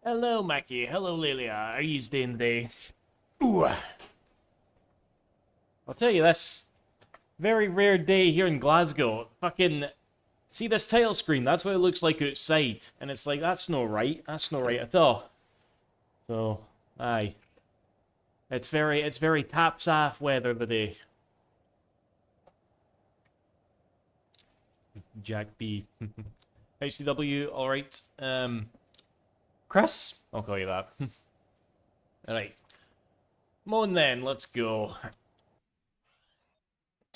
Hello, Mackie. Hello, Lilia. How are you doing today? Ooh. I'll tell you this. Very rare day here in Glasgow. Fucking see this title screen? That's what it looks like outside. And it's like, that's no right. That's no right at all. So, aye. It's very taps off weather today. Jack B. HCW, alright. Chris? I'll call you that. Alright. Moan then, let's go.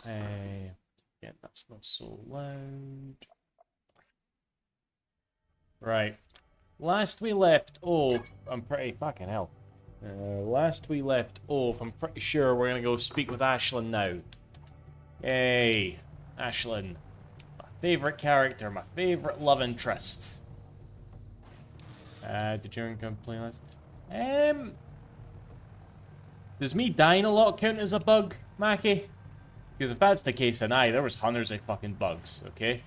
Yeah, that's not so loud. Right. Last we left off, I'm pretty fucking hell. Last we left off, I'm pretty sure we're gonna go speak with Ashlyn now. Hey, Ashlyn. My favorite character, my favorite love interest. Did you complain last? Does me dying a lot count as a bug, Mackie? Because if that's the case, then aye, there was hundreds of fucking bugs, okay?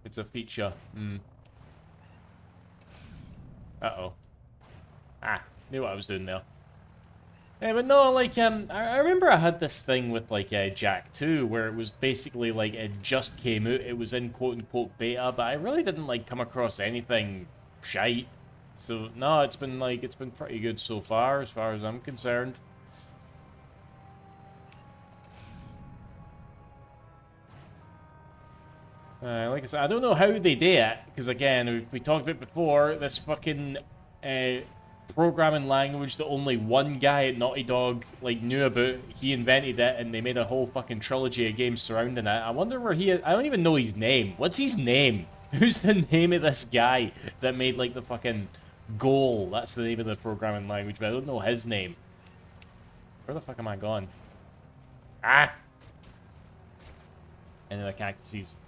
It's a feature. Uh-oh. Ah, knew what I was doing there. Yeah, but no, like, I remember I had this thing with, like, Jack 2, where it was basically, like, it just came out, it was in quote-unquote beta, but I really didn't, like, come across anything shite. So, no, it's been pretty good so far as I'm concerned. Like I said, I don't know how they did it, because again, we talked about before, this fucking programming language that only one guy at Naughty Dog, like, knew about. He invented it, and they made a whole fucking trilogy of games surrounding it. I wonder where he is. I don't even know his name. What's his name? Who's the name of this guy that made, like, the fucking Goal? That's the name of the programming language, but I don't know his name. Where the fuck am I gone? Ah! And the cactuses.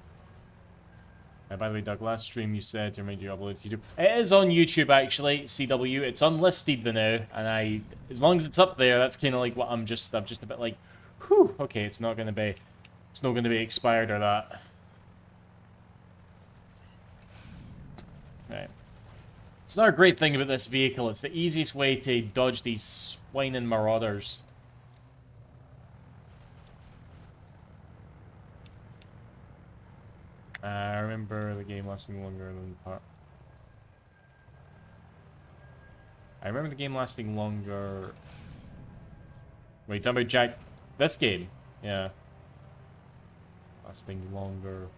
By the way, Doug, last stream you said you made your upload to YouTube. It is on YouTube, actually, CW. It's unlisted now, and as long as it's up there, that's kind of like what I'm just a bit like, whew, okay, it's not gonna be expired or that. Right. It's not a great thing about this vehicle. It's the easiest way to dodge these whining marauders. I remember the game lasting longer than part. I remember the game lasting longer. Wait, talking about Jack? This game? Yeah. Lasting longer.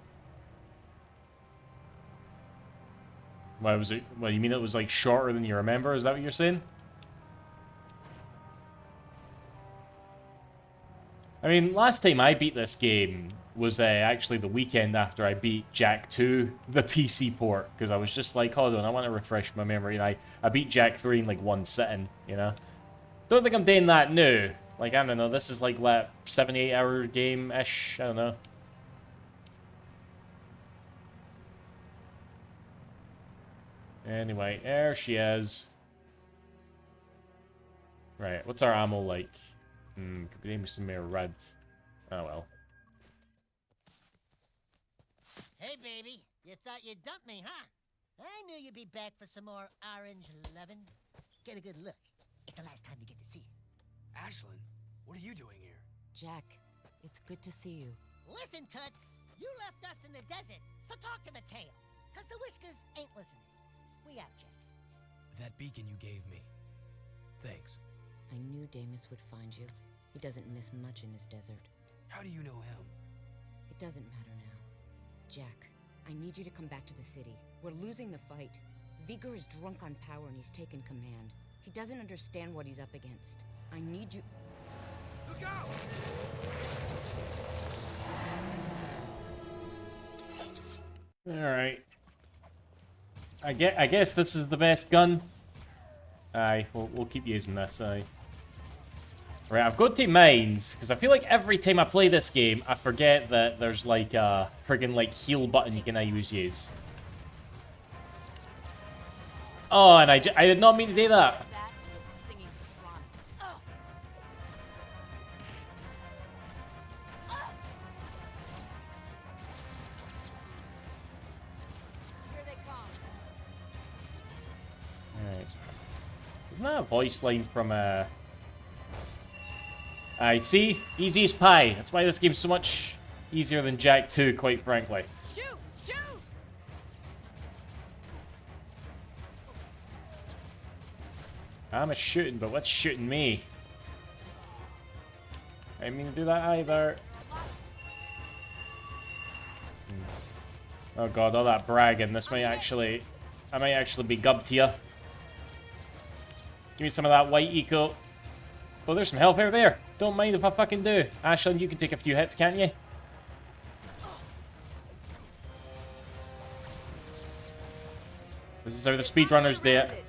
Why was it? Well, you mean it was like shorter than you remember? Is that what you're saying? I mean, last time I beat this game was actually the weekend after I beat Jack 2, the PC port, because I was just like, hold on, I want to refresh my memory, and I beat Jack 3 in like one sitting, you know? Don't think I'm doing that new. Like, I don't know, this is like, what, 78-hour game-ish? I don't know. Anyway, there she is. Right, what's our ammo like? Could be naming some more red. Oh well. Hey, baby. You thought you'd dump me, huh? I knew you'd be back for some more orange lovin'. Get a good look. It's the last time you get to see it. Ashlyn, what are you doing here? Jack, it's good to see you. Listen, Toots. You left us in the desert, so talk to the tail. Cause the whiskers ain't listening. We out, Jack. That beacon you gave me. Thanks. I knew Damus would find you. He doesn't miss much in his desert. How do you know him? It doesn't matter now. Jack, I need you to come back to the city. We're losing the fight. Vigor is drunk on power and he's taken command. He doesn't understand what he's up against. I need you... Look out! Alright. I guess this is the best gun. Aye, we'll keep using this, aye. Right, I've got to mines, because I feel like every time I play this game, I forget that there's like a friggin' like heal button you can use. Oh, and I did not mean to do that. Isn't that a voice line from I see, easy as pie. That's why this game's so much easier than Jak 2, quite frankly. Shoot! Shoot! I'm a shooting, but what's shooting me? I didn't mean to do that either. Oh god, all that bragging. This might actually... I might actually be gubbed here. Give me some of that white eco. Oh, there's some health over there. Don't mind if I fucking do. Ashlyn, you can take a few hits, can't you? This is how the speedrunners do it.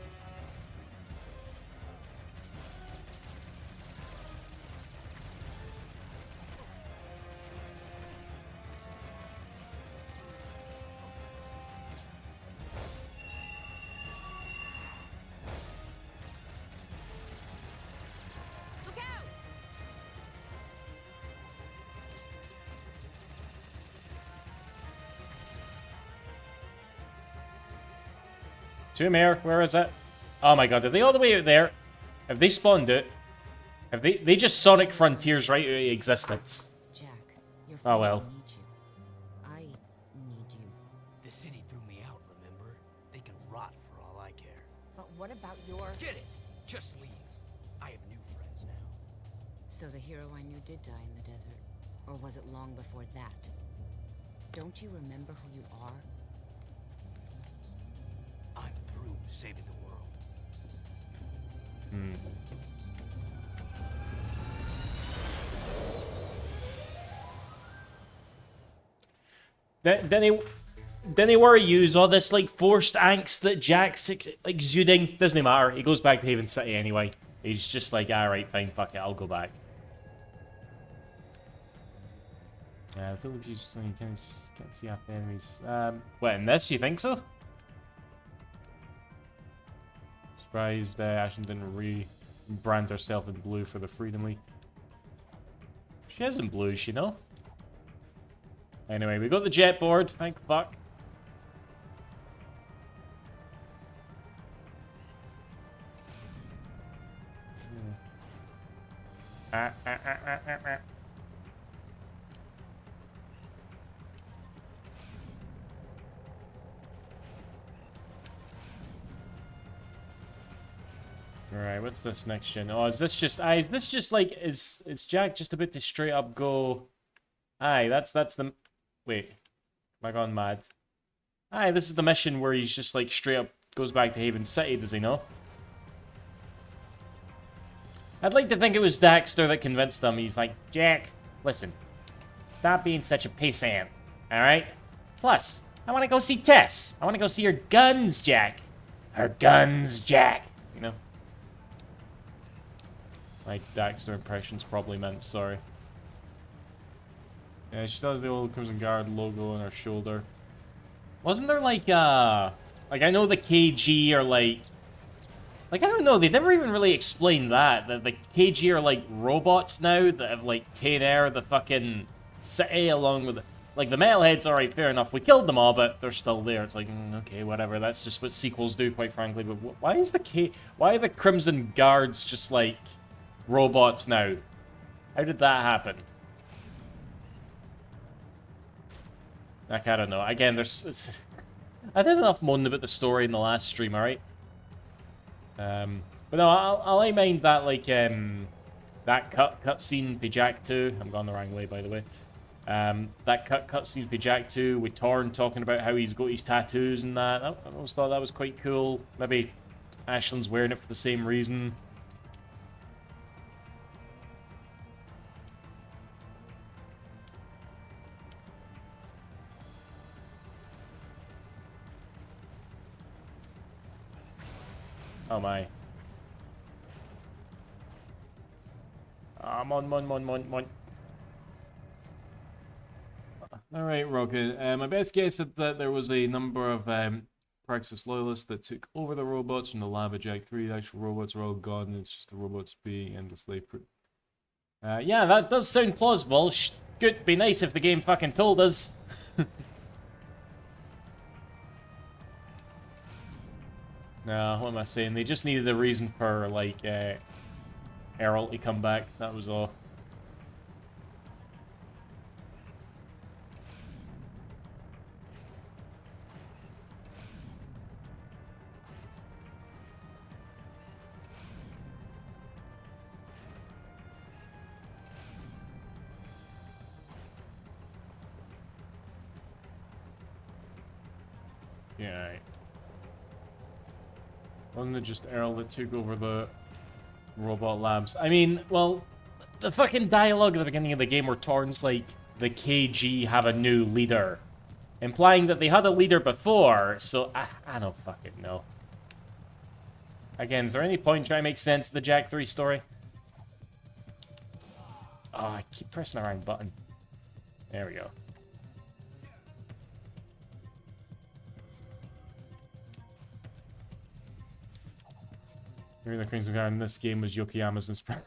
Look out! Tomb here, where is it? Oh my god, are they all the way out there? Have they spawned it? Have they just Sonic Frontiers right out of existence? Jack, your Oh, friends well. need you. I need you. The city threw me out, remember? They can rot for all I care. But what about your... Get it! Just leave. I have new friends now. So the hero I knew did die in the desert? Or was it long before that? Don't you remember who you are? I'm through saving the world. Then they worry use all this like forced angst that Jack's exuding. Doesn't matter. He goes back to Haven City anyway. He's just like, alright, fine, fuck it, I'll go back. Villages, you can't see half the enemies. What, in this, you think so? Surprised Ashlyn didn't rebrand herself in blue for the Freedom League. She is in blue, you know? Anyway, we got the jet board, thank fuck. Alright, what's this next gen? Oh, is this just like is Jak just about to straight up go? Aye, that's the wait. Am I gone mad? Aye, this is the mission where he's just like straight up goes back to Haven City, does he know? I'd like to think it was Daxter that convinced him. He's like, Jak, listen, stop being such a pissant, alright? Plus, I want to go see Tess. I want to go see her guns, Jak. Her guns, Jak. You know? My Daxter impressions probably meant sorry. Yeah, she still has the old Crimson Guard logo on her shoulder. Wasn't there like I know the KG are like I don't know, they never even really explained that. The KG are like robots now that have like taken air the fucking city along with like the metalheads. Alright, fair enough. We killed them all, but they're still there. It's like, okay, whatever. That's just what sequels do, quite frankly. But why are the Crimson Guards just like robots now? How did that happen? Like, I don't know. Again, I did enough moaning about the story in the last stream, alright? But no, I mind that, like, that cutscene for Jak 2. I'm going the wrong way, by the way. That cutscene for Jak 2 with Torn talking about how he's got his tattoos and that. I always thought that was quite cool. Maybe Ashlyn's wearing it for the same reason. Oh my. Mon. Alright, Rocket. My best guess is that there was a number of Praxis loyalists that took over the robots from the lab of Jak 3. The actual robots are all gone, and it's just the robots being endlessly... yeah, that does sound plausible. Good, be nice if the game fucking told us. No, what am I saying? They just needed a reason for, like, Errol to come back. That was all. Yeah, right. Wasn't it just Errol that took over the robot labs? I mean, well, the fucking dialogue at the beginning of the game where Torn's like, the KG have a new leader, implying that they had a leader before, so I don't fucking know. Again, is there any point trying to make sense of the Jack 3 story? Oh, I keep pressing the wrong button. There we go. Maybe the Crimson Guard in this game was Yokoyama's inspiration.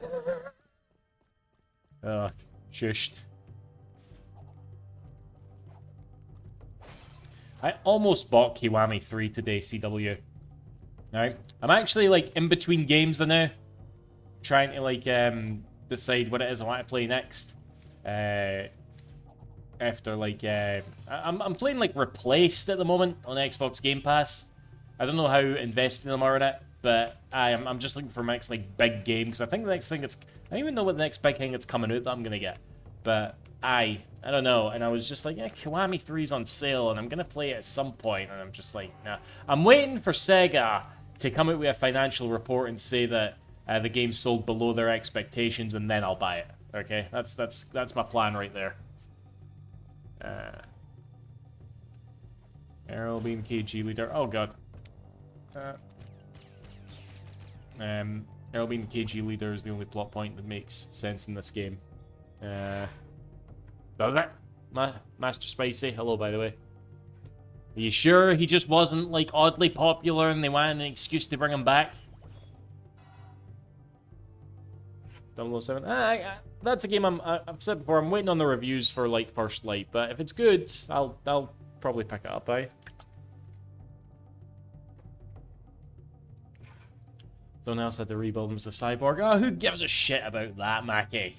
Ugh, shushed. I almost bought Kiwami 3 today, CW. Alright? I'm actually, like, in between games now. Trying to, like, decide what it is I want to play next. After, like, I'm playing, like, Replaced at the moment on Xbox Game Pass. I don't know how invested I'm in it, but I'm just looking for my next, like, big game, because I think the next thing that's... I don't even know what the next big thing that's coming out that I'm going to get. But I don't know, and I was just like, yeah, Kiwami 3's on sale, and I'm going to play it at some point, and I'm just like, nah. I'm waiting for Sega to come out with a financial report and say that the game sold below their expectations, and then I'll buy it. Okay, that's my plan right there. Errol being KG leader. Oh god. Errol being KG leader is the only plot point that makes sense in this game. Does it? Master Spicy, hello by the way. Are you sure he just wasn't like oddly popular and they wanted an excuse to bring him back? 007. That's a game I've said before. I'm waiting on the reviews for like First Light, but if it's good, I'll probably pick it up. Someone else had to rebuild him as a cyborg. Oh, who gives a shit about that, Mackie?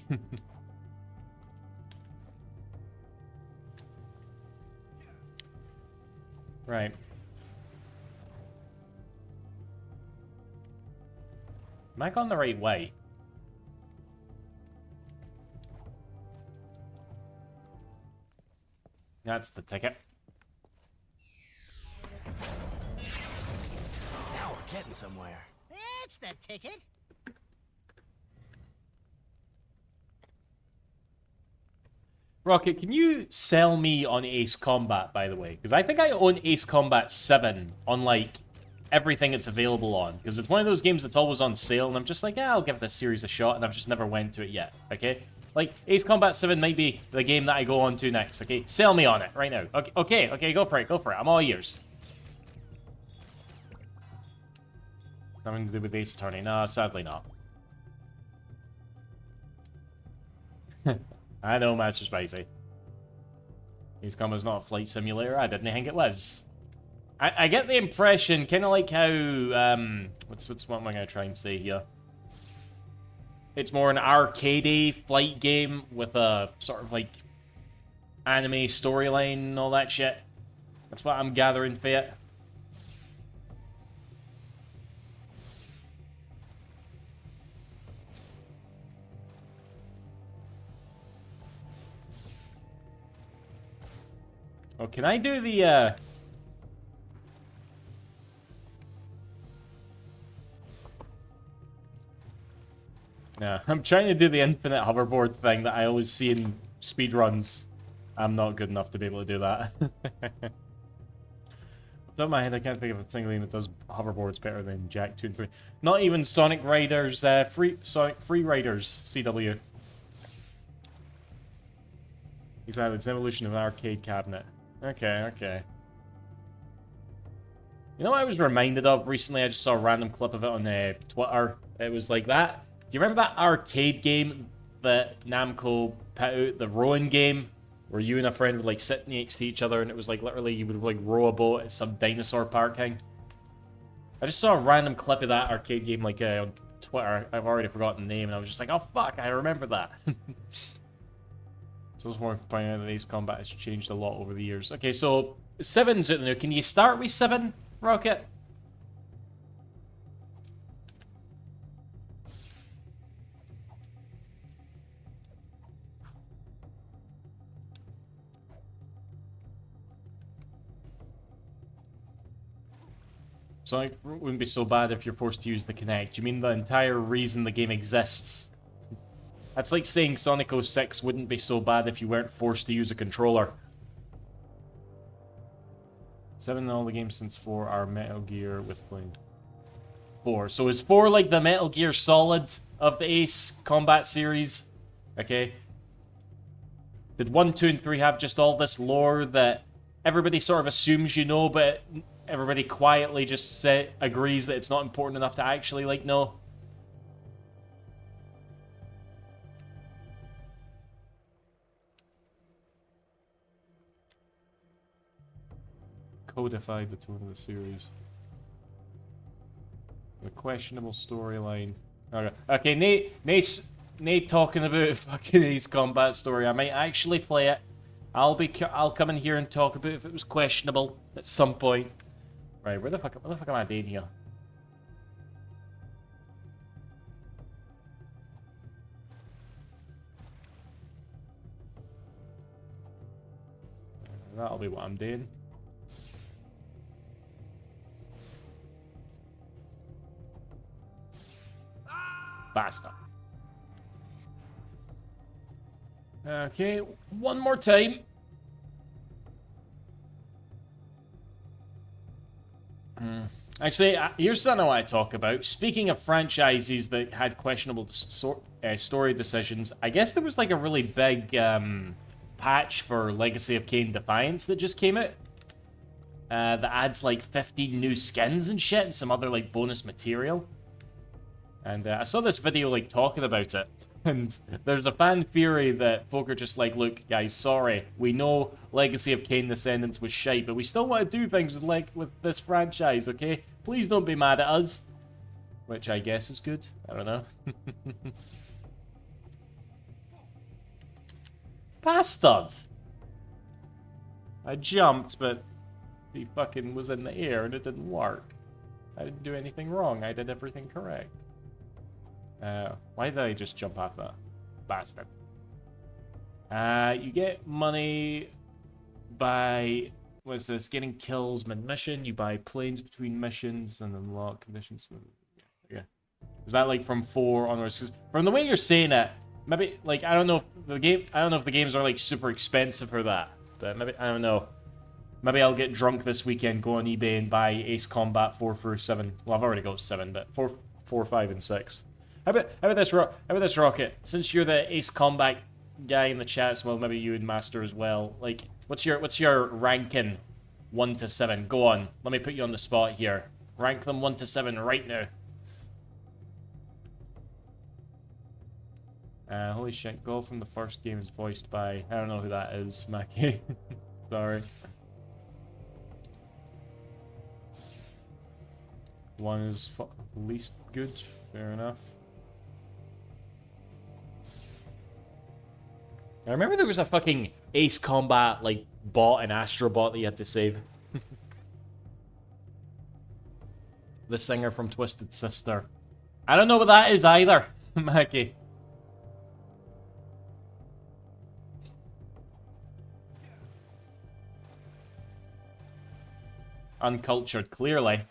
Right. Am I going the right way? That's the ticket. Now we're getting somewhere. That's the ticket. Rocket, can you sell me on Ace Combat, by the way? Because I think I own Ace Combat 7 on, like, everything it's available on. Because it's one of those games that's always on sale, and I'm just like, yeah, I'll give this series a shot, and I've just never went to it yet, okay? Like, Ace Combat 7 might be the game that I go on to next, okay? Sell me on it right now. Okay, go for it. I'm all ears. Nothing to do with Ace Attorney. No, sadly not. I know, Master Spicy. Ace Combat's not a flight simulator. I didn't think it was. I get the impression, kind of like how, what am I going to try and say here? It's more an arcade flight game with a sort of like anime storyline and all that shit. That's what I'm gathering for it. Oh, can I do the, No, I'm trying to do the infinite hoverboard thing that I always see in speedruns. I'm not good enough to be able to do that. Top of my head, I can't think of a single game that does hoverboards better than Jack 2 and 3. Not even Sonic Riders, Sonic Free Riders, CW. Exactly, it's an evolution of an arcade cabinet. Okay. You know what I was reminded of recently? I just saw a random clip of it on Twitter. It was like that. Do you remember that arcade game that Namco put out, the rowing game, where you and a friend would like sit next to each other and it was like literally you would like row a boat at some dinosaur park thing? I just saw a random clip of that arcade game like on Twitter. I've already forgotten the name, and I was just like, oh fuck, I remember that. So it's more pointing out that Ace Combat has changed a lot over the years. Okay, so 7's out there. Can you start with 7, Rocket? Sonic wouldn't be so bad if you're forced to use the Kinect. You mean the entire reason the game exists? That's like saying Sonic 06 wouldn't be so bad if you weren't forced to use a controller. 7 in all the games since 4 are Metal Gear with playing 4. So is 4 like the Metal Gear Solid of the Ace Combat series? Okay. Did 1, 2, and 3 have just all this lore that everybody sort of assumes you know, but everybody quietly just agrees that it's not important enough to actually, like, know? Codified the tone of the series. A questionable storyline. Okay, Nate talking about fucking Ace Combat story. I might actually play it. I'll come in here and talk about if it was questionable at some point. Right, where the fuck am I doing here? That'll be what I'm doing. Basta. Okay, one more time. Actually, here's something I want to talk about. Speaking of franchises that had questionable story decisions, I guess there was like a really big patch for Legacy of Kain Defiance that just came out. That adds like 15 new skins and shit and some other like bonus material. And I saw this video like talking about it. And there's a fan theory that folk are just like, look, guys, sorry. We know Legacy of Kain Descendants was shite, but we still want to do things with this franchise, okay? Please don't be mad at us. Which I guess is good. I don't know. Bastard! I jumped, but he fucking was in the air and it didn't work. I didn't do anything wrong. I did everything correct. Why did I just jump off that? Bastard. You get money by, what's this, getting kills mid-mission. You buy planes between missions and unlock conditions. Yeah. Is that like from 4 onwards? 'Cause from the way you're saying it, maybe, like, I don't know if the games are like super expensive for that. But maybe, I don't know. Maybe I'll get drunk this weekend, go on eBay and buy Ace Combat 4 through 7. Well, I've already got 7, but 4, 5, and 6. How about this, Rocket? Since you're the Ace Combat guy in the chat as well, maybe you and Master as well. Like, what's your ranking? 1 to 7. Go on. Let me put you on the spot here. Rank them 1 to 7 right now. Holy shit, Goal from the first game is voiced by, I don't know who that is, Mackie. Sorry. 1 is least good. Fair enough. I remember there was a fucking Ace Combat, like, bot and Astrobot that you had to save. The singer from Twisted Sister. I don't know what that is either, Mackie. Uncultured, clearly.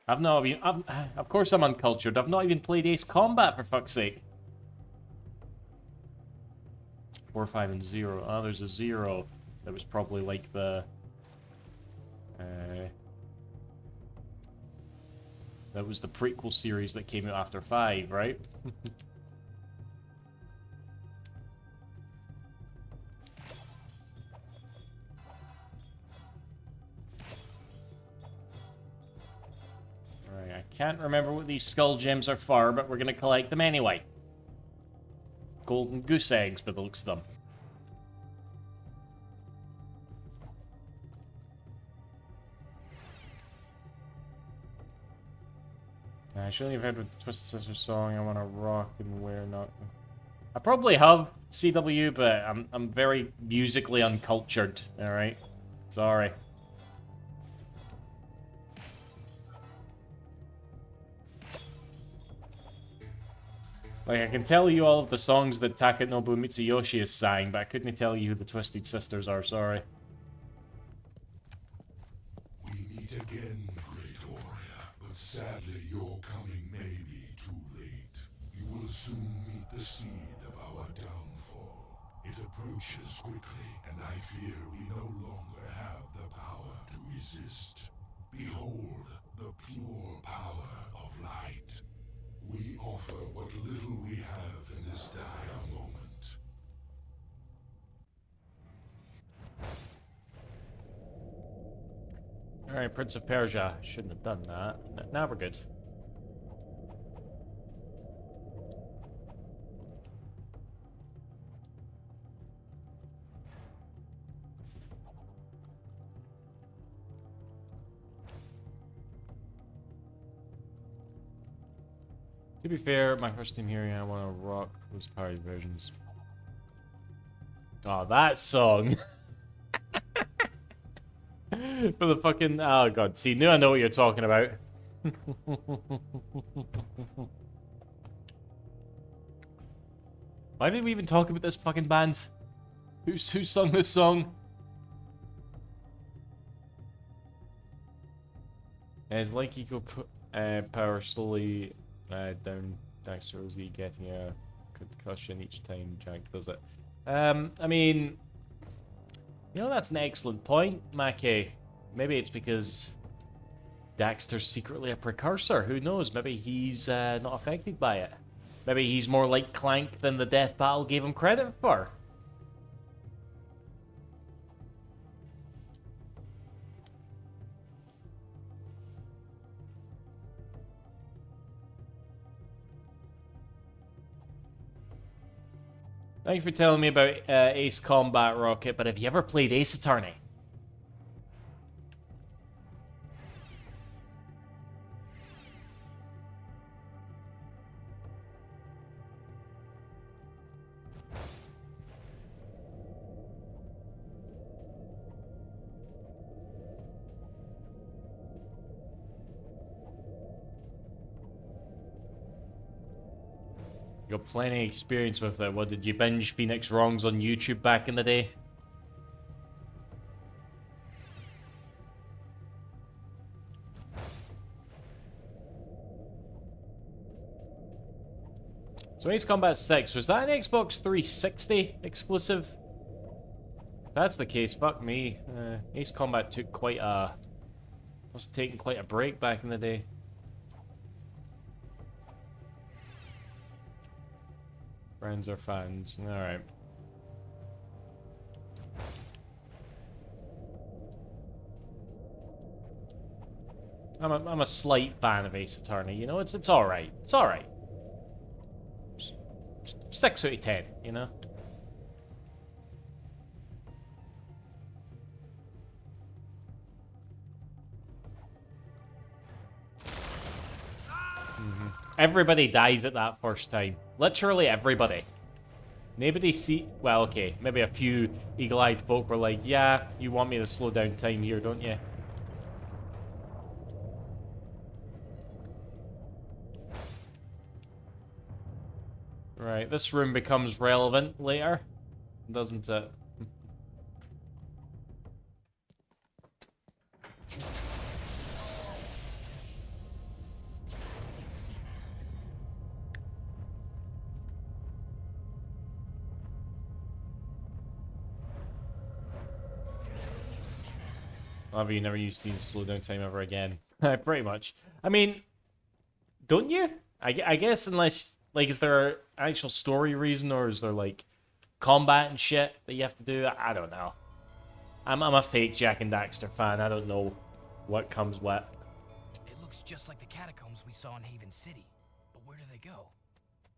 Of course I'm uncultured. I've not even played Ace Combat, for fuck's sake. 4, 5, and 0. Oh, there's a 0. That was probably like the... that was the prequel series that came out after 5, right? Right, I can't remember what these skull gems are for, but we're gonna collect them anyway. Golden goose eggs, by the looks of them. I shouldn't have heard with the Twisted Sister song. I want to rock and wear not. I probably have CW, but I'm very musically uncultured. All right, sorry. Like, I can tell you all of the songs that Takanobu Mitsuyoshi is sang, but I couldn't tell you who the Twisted Sisters are, sorry. We meet again, great warrior, but sadly your coming may be too late. You will soon meet the seed of our downfall. It approaches quickly, and I fear we no longer have the power to resist. Behold, the pure power of light. We offer what little we have in this dire moment. Alright, Prince of Persia. Shouldn't have done that. Now we're good. To be fair, my first time hearing I Want to Rock was party versions. Oh, that song! For the fucking... Oh god, see, now I know what you're talking about. Why did we even talk about this fucking band? Who sung this song? As like equal power slowly down Dexter Rosie getting a concussion each time Jack does it. I mean, you know, that's an excellent point, Mackey. Maybe it's because Daxter's secretly a precursor. Who knows? Maybe he's not affected by it. Maybe he's more like Clank than the death battle gave him credit for. Thanks for telling me about Ace Combat Rocket, but have you ever played Ace Attorney? You got plenty of experience with it. What, did you binge Phoenix Wrongs on YouTube back in the day? So Ace Combat 6, was that an Xbox 360 exclusive? If that's the case, fuck me. Ace Combat took quite a... must have taken quite a break back in the day. Friends are fans. Alright. I'm a slight fan of Ace Attorney, you know, it's alright. It's alright. 6 out of 10, you know? Everybody dies at that first time. Literally everybody. Nobody see... Well, okay. Maybe a few eagle-eyed folk were like, yeah, you want me to slow down time here, don't you? Right, this room becomes relevant later, doesn't it? However, you never use these slow down time ever again. Pretty much. I mean, don't you? I guess unless, like, is there an actual story reason, or is there, like, combat and shit that you have to do? I don't know. I'm a fake Jak and Daxter fan. I don't know what comes what. It looks just like the catacombs we saw in Haven City. But where do they go?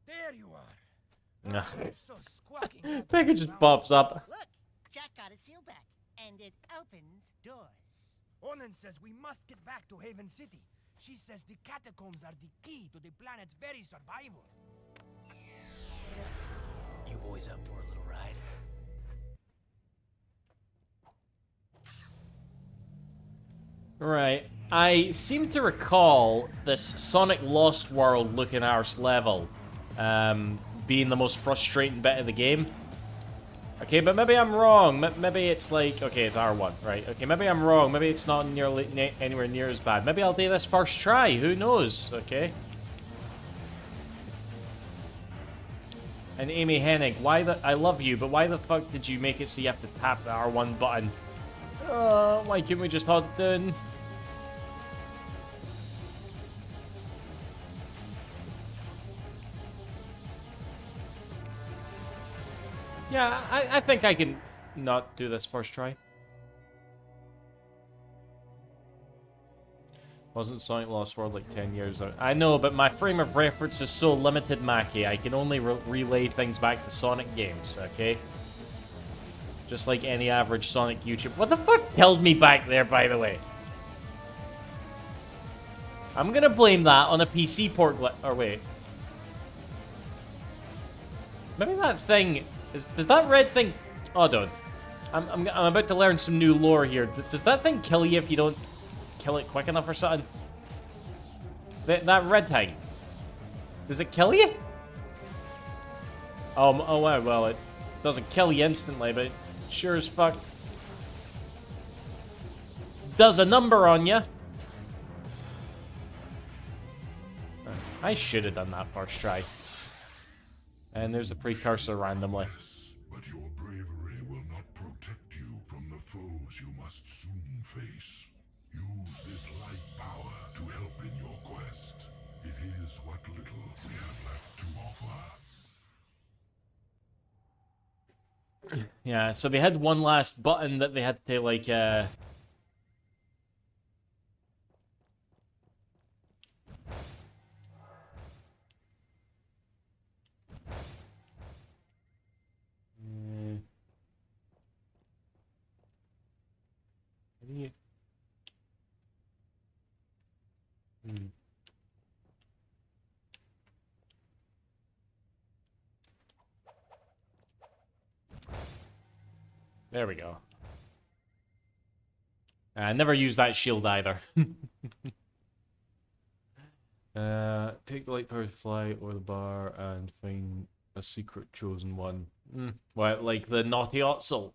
There you are. Nah. So squawking. Pekka just pops up. Look, Jack got a seal back, and it opens doors. Onan says we must get back to Haven City. She says the catacombs are the key to the planet's very survival. You boys up for a little ride? Right. I seem to recall this Sonic Lost World looking arse level being the most frustrating bit of the game. Okay, but maybe I'm wrong. Maybe it's like... Okay, it's R1, right. Okay, maybe I'm wrong. Maybe it's not nearly anywhere near as bad. Maybe I'll do this first try. Who knows? Okay. And Amy Hennig, why the... I love you, but why the fuck did you make it so you have to tap the R1 button? Why can't we just hold it down? Yeah, I think I can not do this first try. Wasn't Sonic Lost World like 10 years out? I know, but my frame of reference is so limited, Mackie. I can only relay things back to Sonic games, okay? Just like any average Sonic YouTuber. What the fuck held me back there, by the way? I'm gonna blame that on a PC port or wait. Maybe that thing... Does that red thing... Hold on. I'm about to learn some new lore here. Does that thing kill you if you don't kill it quick enough or something? That red thing. Does it kill you? Oh, well, it doesn't kill you instantly, but it sure as fuck does a number on you. I should have done that first try. And there's a precursor randomly. But your bravery will not protect you from the foes you must soon face. Use this light power to help in your quest. It is what little we have left to offer. Yeah, so they had one last button that they had to, like, There we go. I never used that shield either. Take the light power to fly or the bar and find a secret chosen one. What, like the Naughty Otzel?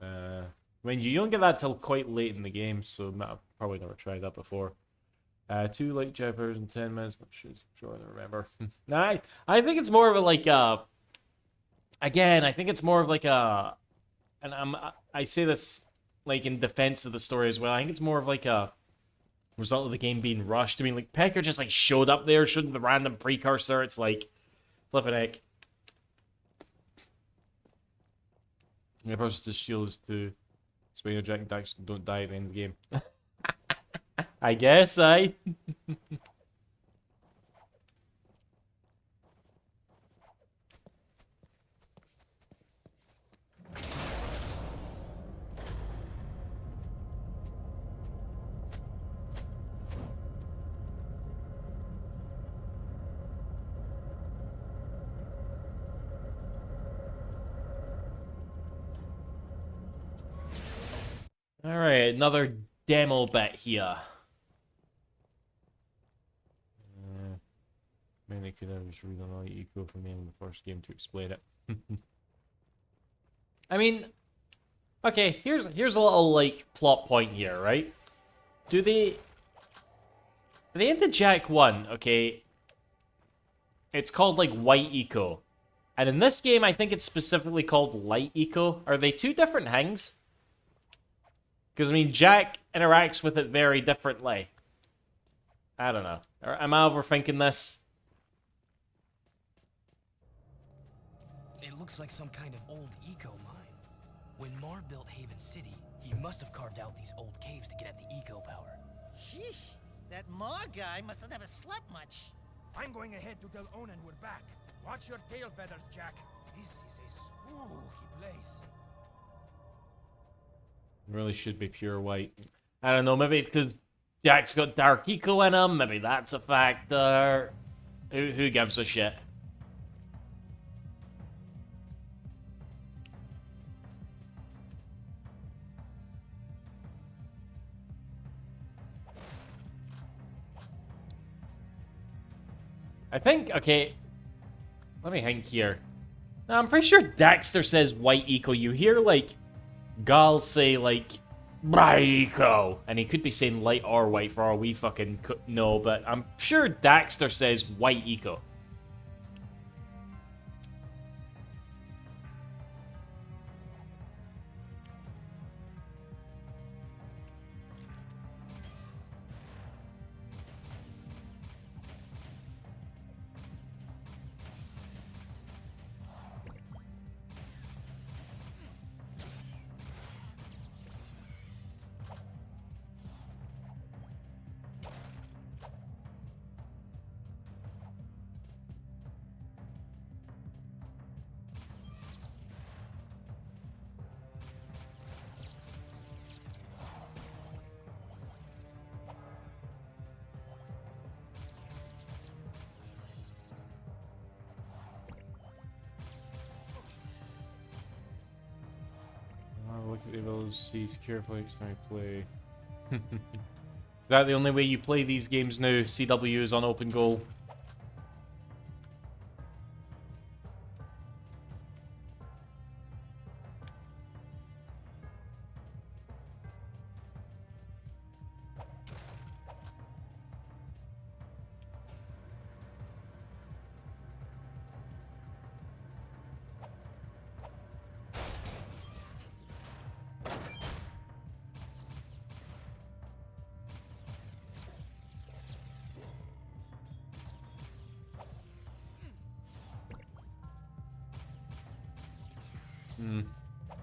I mean, you don't get that till quite late in the game, so I've probably never tried that before. 2 light jabbers in 10 minutes. Not sure, trying to remember. Nah, I think it's more of a like again, I think it's more of like a, and I say this like in defense of the story as well. I think it's more of like a result of the game being rushed. I mean, like Pecker just like showed up there, showed the random precursor. It's like flipping heck. The purpose of the shield is to Spider Jack and Dax don't die at the end of the game. I guess I. All right, another demo bit here. Many could have just read on all eco from the end of the first game to explain it. I mean, okay, here's a little like plot point here, right? Do they at the end of Jack 1, okay, it's called like white eco. And in this game I think it's specifically called light eco. Are they two different things? Because I mean Jack interacts with it very differently. I don't know. Am I overthinking this? It looks like some kind of old eco mine. When Mar built Haven City, he must have carved out these old caves to get at the eco power. Sheesh, that Ma guy must have never slept much. I'm going ahead to tell Onan we're back. Watch your tail feathers, Jack. This is a spooky place. Really should be pure white. I don't know, maybe it's because Jack's got Dark Eco in him. Maybe that's a factor. Who gives a shit? I think, okay, let me think here. Now, I'm pretty sure Daxter says white eco. You hear, like, Gal say, like, bright eco. And he could be saying light or white for all we fucking know, but I'm sure Daxter says white eco. Look at the abilities, see carefully next time I play. Is that the only way you play these games now? CW is on OpenGOAL.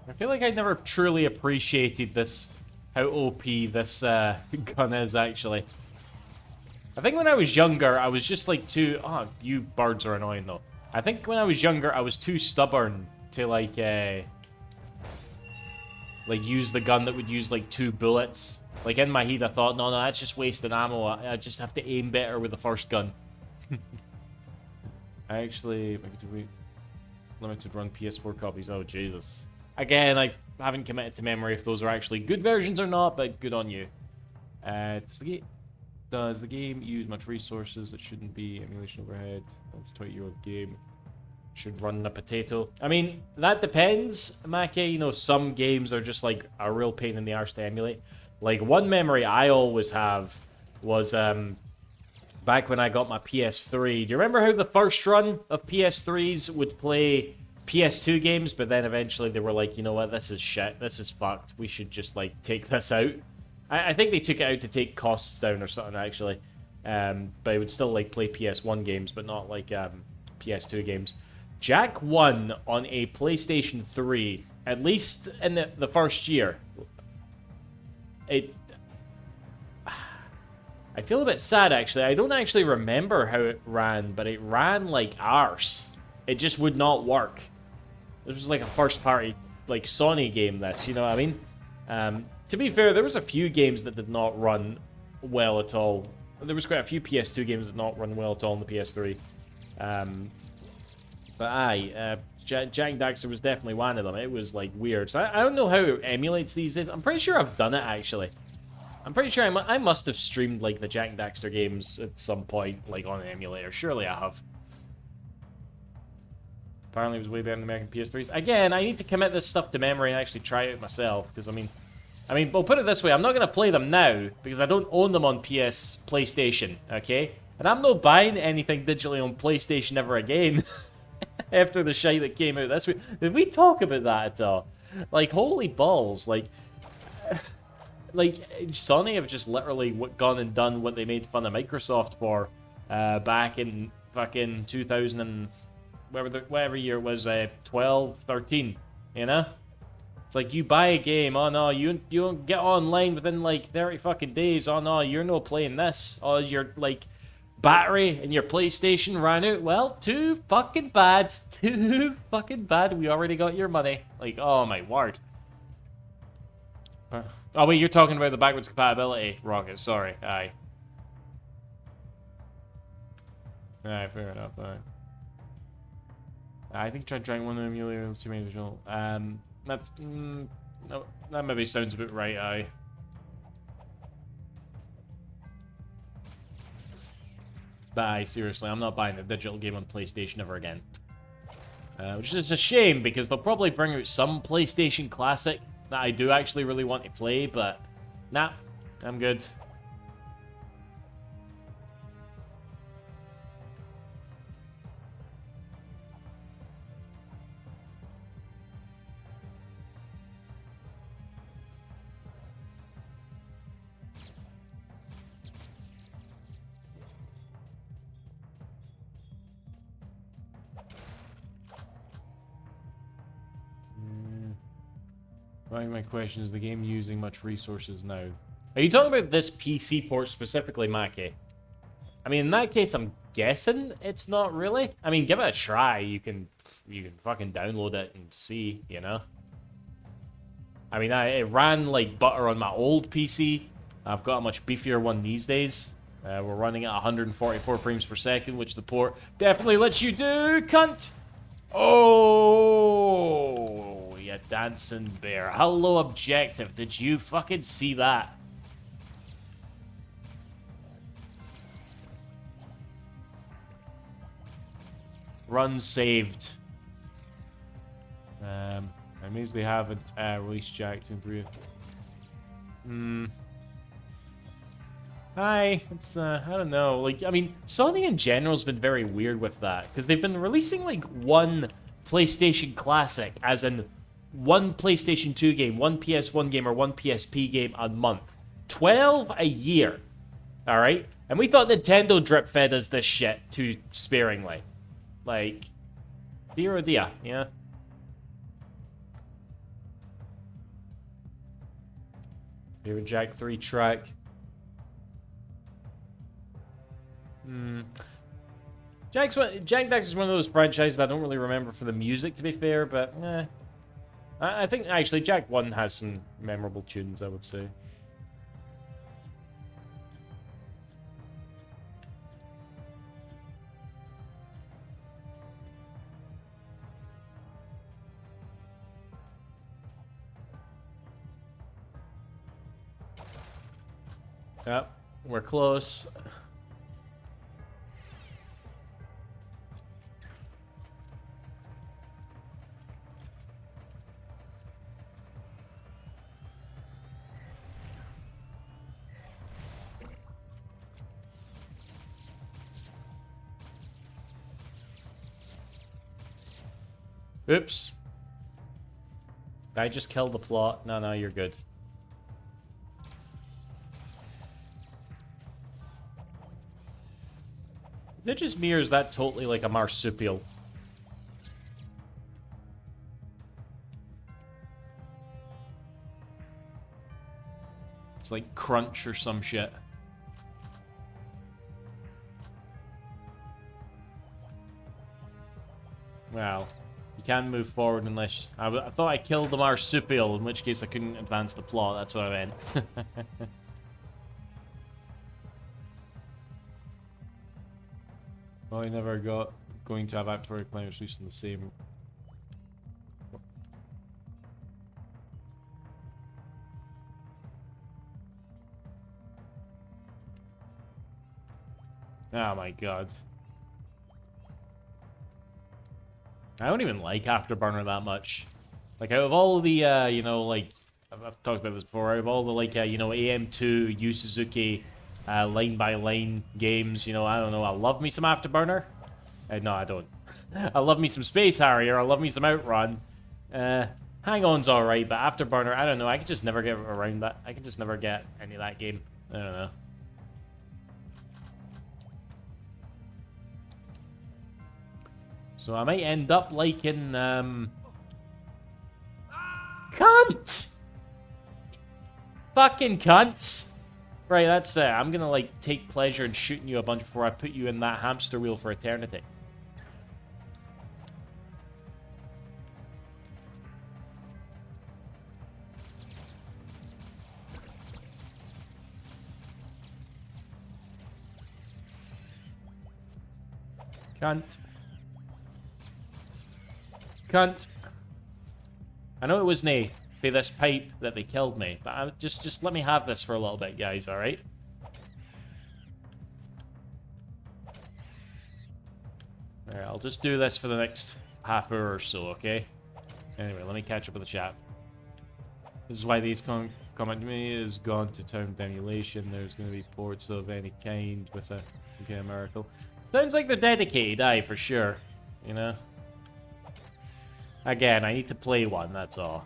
I feel like I never truly appreciated this, how OP this gun is, actually. I think when I was younger, I was just like too... Oh, you birds are annoying, though. I think when I was younger, I was too stubborn to, like use the gun that would use, like, 2 bullets. Like, in my head, I thought, no, that's just wasting ammo. I just have to aim better with the first gun. I actually... Limited run PS4 copies. Oh, Jesus. Again, I haven't committed to memory if those are actually good versions or not, but good on you. Does the game use much resources? It shouldn't be. Emulation overhead. It's a 20-year-old game. Should run a potato. I mean, that depends, Mackie. You know, some games are just like a real pain in the arse to emulate. Like, one memory I always have was back when I got my PS3. Do you remember how the first run of PS3s would play PS2 games, but then eventually they were like, you know what, this is shit, this is fucked, we should just, like, take this out. I think they took it out to take costs down or something, actually. But it would still, like, play PS1 games, but not, like, PS2 games. Jak 1 on a PlayStation 3, at least in the first year, I feel a bit sad, actually. I don't actually remember how it ran, but it ran like arse. It just would not work. This was like a first-party, like, Sony game, this, you know what I mean? To be fair, there was a few games that did not run well at all. There was quite a few PS2 games that did not run well at all on the PS3. But aye, Jak Daxter was definitely one of them. It was, like, weird. So I don't know how it emulates these days. I'm pretty sure I've done it, actually. I'm pretty sure I must have streamed, like, the Jak Daxter games at some point, like, on an emulator. Surely I have. Apparently it was way better than the American PS3s. Again, I need to commit this stuff to memory and actually try it myself, because, I mean, we'll put it this way. I'm not going to play them now, because I don't own them on PlayStation, okay? And I'm not buying anything digitally on PlayStation ever again after the shite that came out this week. Did we talk about that at all? Like, holy balls, like... Like, Sony have just literally gone and done what they made fun of Microsoft for back in fucking 2000 and whatever year it was, 12, 13, you know? It's like, you buy a game, oh no, you don't get online within like 30 fucking days, oh no, you're not playing this, oh, your, like, battery in your PlayStation ran out, well, too fucking bad, we already got your money. Like, oh my word. Oh, wait, you're talking about the backwards compatibility, Rocket. Sorry. Aye. Aye, fair enough. Aye. I think I tried trying one of the emulators to make the original. That's... no, that maybe sounds a bit right, aye. But aye, seriously, I'm not buying a digital game on PlayStation ever again. Which is a shame, because they'll probably bring out some PlayStation Classic that I do actually really want to play, but... Nah, I'm good. Right, my question is the game using much resources now? Are you talking about this PC port specifically, Mackie? I mean, in that case, I'm guessing it's not really. I mean, give it a try. You can fucking download it and see, you know? I mean, it ran like butter on my old PC. I've got a much beefier one these days. We're running at 144 frames per second, which the port definitely lets you do, cunt! Oh, you dancing bear. How low objective? Did you fucking see that? Run saved. I'm amazed they haven't released Jack to improve. Hi, it's, I don't know, like, I mean, Sony in general's been very weird with that, because they've been releasing, like, one PlayStation Classic, as in one PlayStation 2 game, one PS1 game, or one PSP game a month. 12 a year, alright? And we thought Nintendo drip-fed us this shit too sparingly. Like, dear oh dear, yeah? Favorite Jack 3 track. Jack Dax is one of those franchises that I don't really remember for the music, to be fair, but I think actually Jack 1 has some memorable tunes, I would say. Yep, we're close. Oops. I just killed the plot. No, you're good. Is it just me, or is that totally like a marsupial? It's like Crunch or some shit. Well, you can't move forward unless... I thought I killed the marsupial, in which case I couldn't advance the plot. That's what I meant. Oh, I never got going to have Actory players released in the same... Oh my god. I don't even like Afterburner that much. Like, out of all the, you know, like... I've talked about this before. Out of all the, like, you know, AM2, Yu Suzuki, line-by-line games, you know, I don't know. I love me some Afterburner. No, I don't. I love me some Space Harrier. I love me some Outrun. Hang-On's alright, but Afterburner, I don't know. I can just never get around that. I can just never get any of that game. I don't know. So I might end up liking, Cunt! Fucking cunts! Right, that's it. I'm gonna, like, take pleasure in shooting you a bunch before I put you in that hamster wheel for eternity. Cunt. Cunt. I know it was nae by this pipe that they killed me, but just let me have this for a little bit, guys, alright? Alright, I'll just do this for the next half hour or so, okay? Anyway, let me catch up with the chat. This is why these comment to me is gone to town emulation. There's going to be ports of any kind with a kind of miracle. Sounds like they're dedicated, aye, for sure. You know? Again, I need to play one, that's all.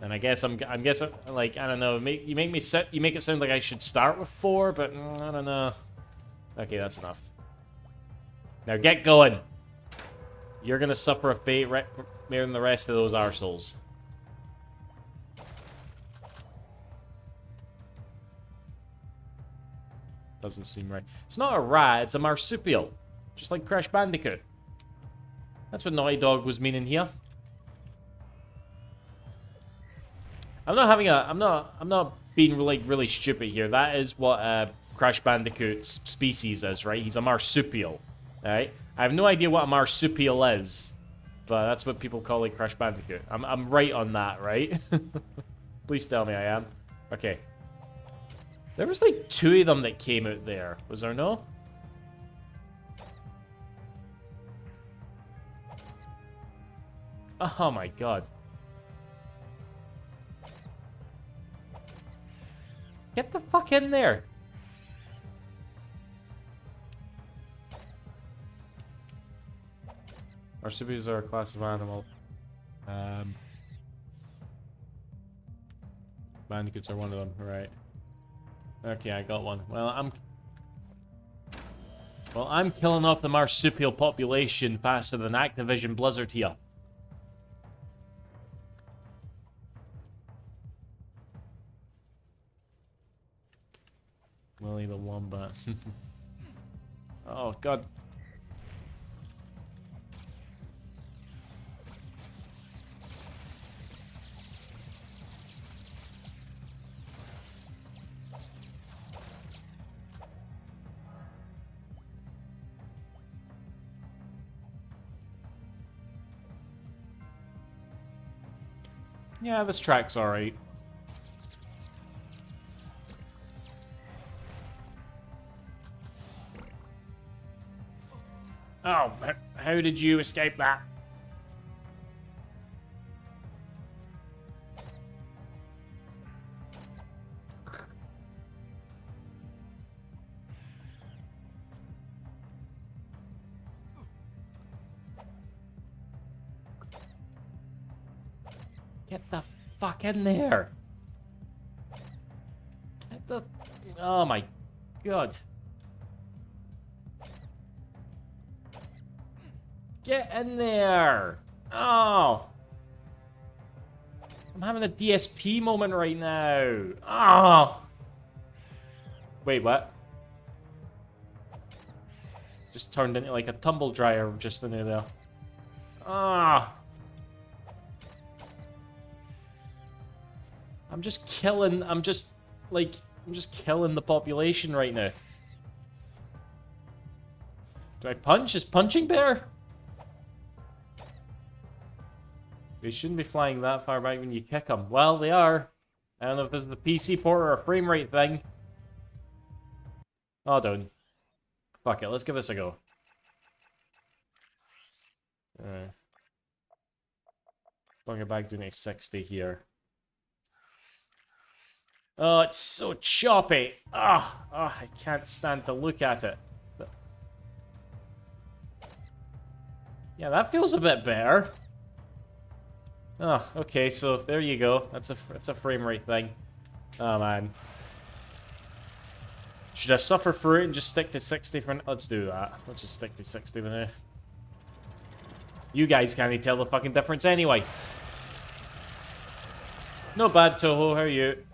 And I guess I'm guessing, like, I don't know, you make it sound like I should start with 4, but I don't know. Okay, that's enough. Now get going. You're gonna suffer a fate more than the rest of those arseholes. Doesn't seem right. It's not a rat, it's a marsupial. Just like Crash Bandicoot. That's what Naughty Dog was meaning here. I'm not being really stupid here. That is what Crash Bandicoot's species is, right? He's a marsupial. Alright? I have no idea what a marsupial is. But that's what people call like Crash Bandicoot. I'm right on that, right? Please tell me I am. Okay. There was like 2 of them that came out there. Was there no? Oh my god. Get the fuck in there. Marsupials are a class of animal. Bandicoots are one of them, right. Okay, I got one. Well, I'm killing off the marsupial population faster than Activision Blizzard here. Willy the Wombat. Oh, God. Yeah, this track's alright. Oh, how did you escape that? Get the fuck in there. Get the... Oh my god. Get in there. Oh. I'm having a DSP moment right now. Oh. Wait, what? Just turned into like a tumble dryer just in there. Ah. I'm just killing the population right now. Do I punch? Is punching better? They shouldn't be flying that far back when you kick them. Well, they are. I don't know if this is a PC port or a frame rate thing. Oh, don't. Fuck it, let's give this a go. Alright. Bring it back to a 60 here. Oh, it's so choppy. Ah, oh, I can't stand to look at it. Yeah, that feels a bit better. Oh, okay, so there you go. That's a frame rate thing. Oh man. Should I suffer through it and just stick to 60 for... Let's do that. Let's just stick to 60 for now. You guys can't tell the fucking difference anyway. No bad, Toho. How are you?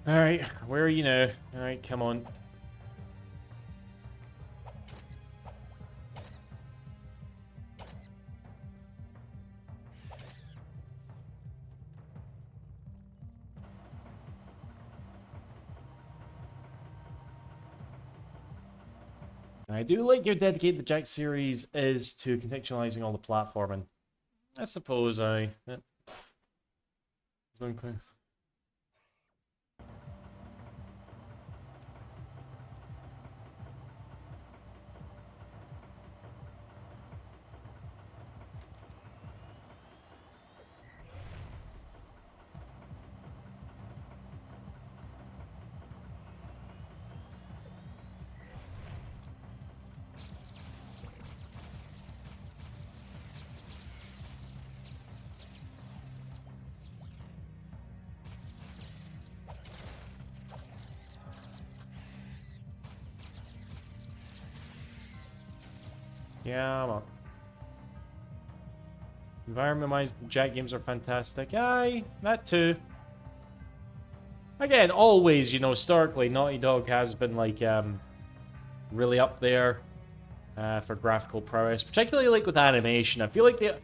Alright, where are you now? Alright, come on. I do like how dedicated the Jack series is to contextualizing all the platforming. I suppose I... Yeah. It's unclear. Yeah, well. Environment-wise, Jack games are fantastic. Aye, that too. Again, always, you know, historically, Naughty Dog has been, like, really up there for graphical prowess. Particularly, like, with animation. I feel like they...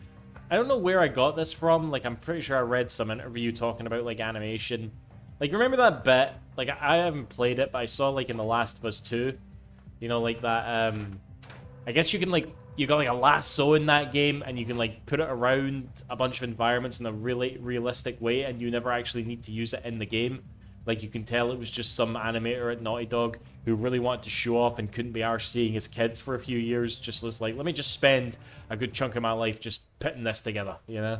I don't know where I got this from. Like, I'm pretty sure I read some interview talking about, like, animation. Like, remember that bit? Like, I haven't played it, but I saw, like, in The Last of Us 2. You know, like, that, I guess you can, like... You got, like, a lasso in that game, and you can, like, put it around a bunch of environments in a really realistic way, and you never actually need to use it in the game. Like, you can tell it was just some animator at Naughty Dog who really wanted to show off and couldn't be arsed seeing his kids for a few years. Just was like, let me just spend a good chunk of my life just putting this together, you know?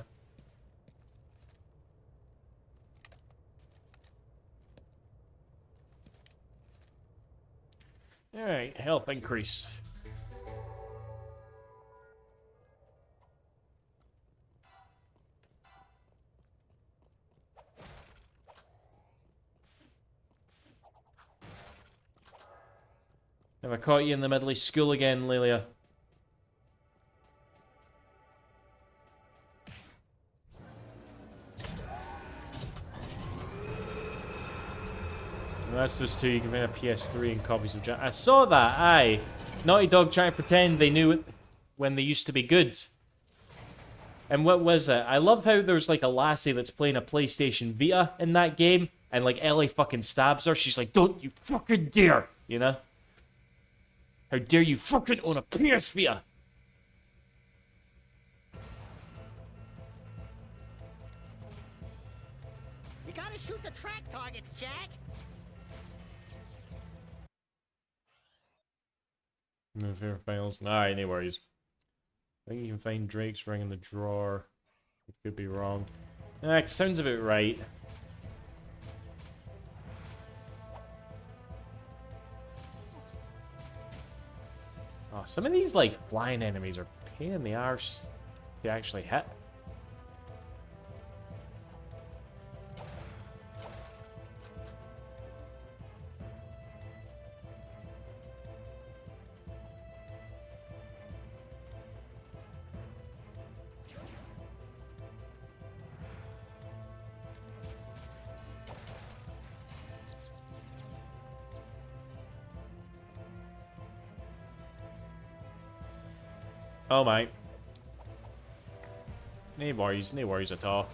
Alright, health increase. Have I caught you in the middle of school again, Lilia? The Last of Us 2, you can find a PS3 and copies of Jack. I saw that, aye. Naughty Dog trying to pretend they knew it when they used to be good. And what was it? I love how there's like a lassie that's playing a PlayStation Vita in that game, and like Ellie fucking stabs her. She's like, don't you fucking dare, you know? How dare you fucking own a PS Vita? You gotta shoot the track targets, Jack. No fair fails. Alright, no worries. I think you can find Drake's ring in the drawer. It could be wrong. It sounds about right. Oh, some of these, like, flying enemies are a pain in the arse to actually hit. Oh my. No worries at all.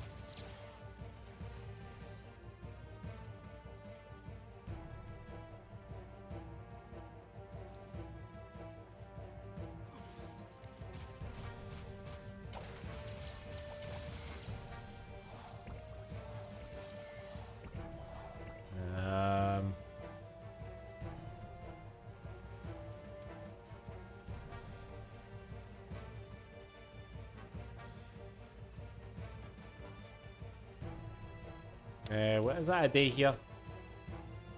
What is that a day here?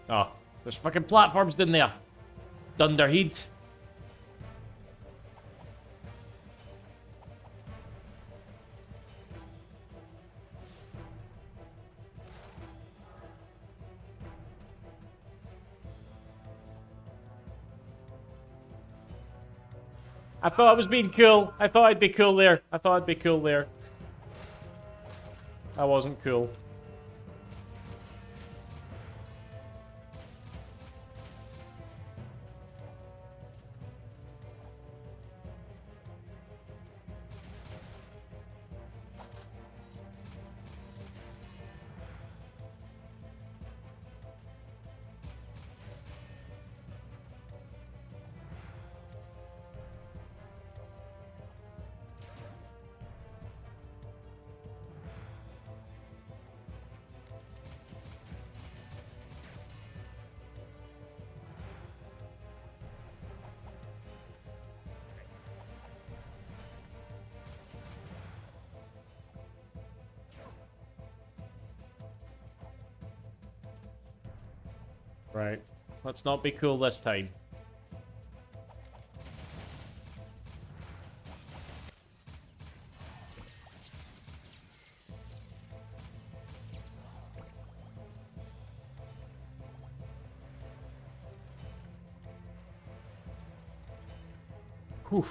Oh, there's fucking platforms down there. Dunderhead. I thought I was being cool. I thought I'd be cool there. I wasn't cool. Right. Let's not be cool this time. Whew.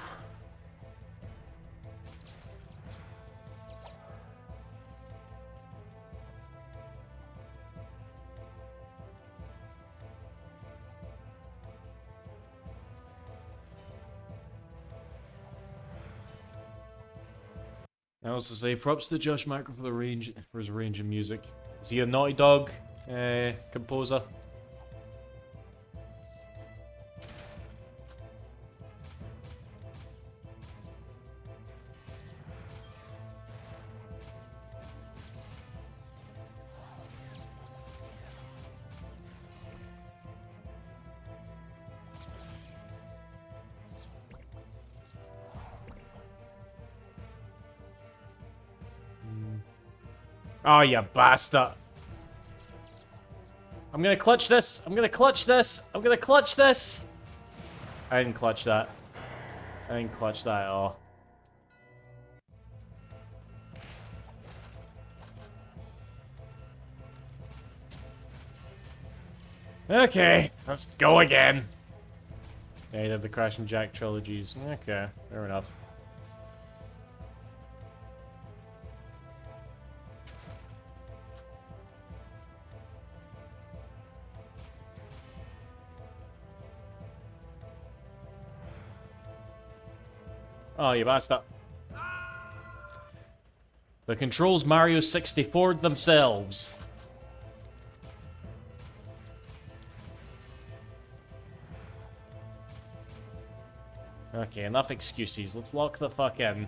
I also say props to Josh Macro for his range of music. Is he a Naughty Dog composer? Oh, you bastard. I'm gonna clutch this. I'm gonna clutch this. I'm gonna clutch this. I didn't clutch that. I didn't clutch that at all. Okay, let's go again. Yeah, you have the Crash and Jack trilogies. Okay, fair enough. Oh, you bastard. The controls Mario 64 themselves. Okay, enough excuses. Let's lock the fuck in.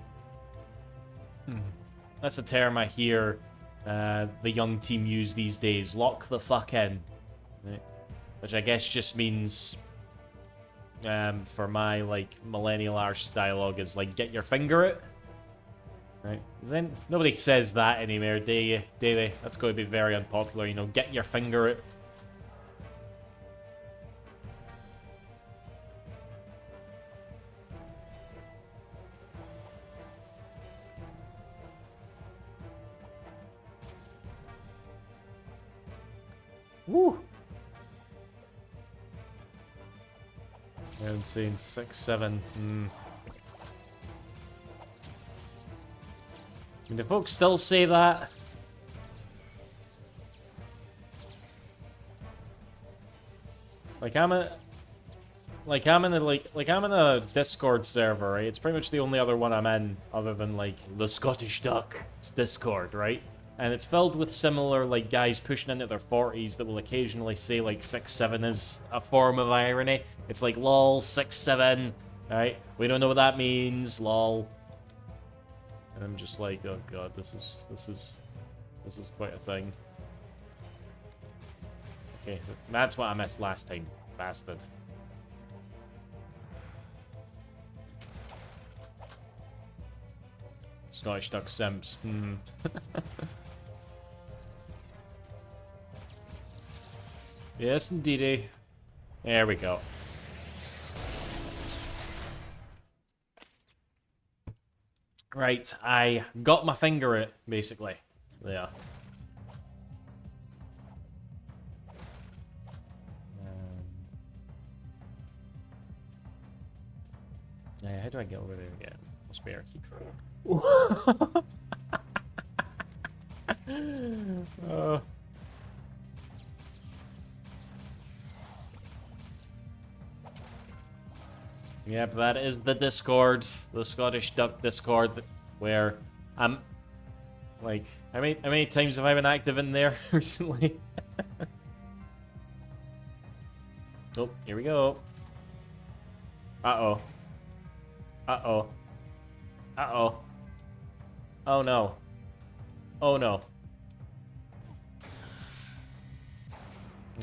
That's a term I hear the young team use these days. Lock the fuck in. Right. Which I guess just means, for my, like, millennial arse dialogue is, like, get your finger out. Right? Then nobody says that anymore, do they? That's going to be very unpopular, you know, get your finger out. Woo! Yeah, I'm seeing 6, 7. I mean, do folks still say that? Like I'm in a Discord server, right? It's pretty much the only other one I'm in, other than like the Scottish Duck. It's Discord, right? And it's filled with similar like guys pushing into their 40s that will occasionally say like 6, 7 is a form of irony. It's like lol 6, 7, right? We don't know what that means, lol. And I'm just like, oh god, this is quite a thing. Okay, that's what I missed last time, bastard. Scottish Duck Simps. Yes, indeedy. There we go. Right, I got my finger out, basically. Yeah. How do I get over there again? Must be our key. Yep, that is the Discord, the Scottish Duck Discord, where I'm like, how many times have I been active in there recently? Oh, here we go. Uh-oh. Uh-oh. Uh-oh. Oh no. Oh no.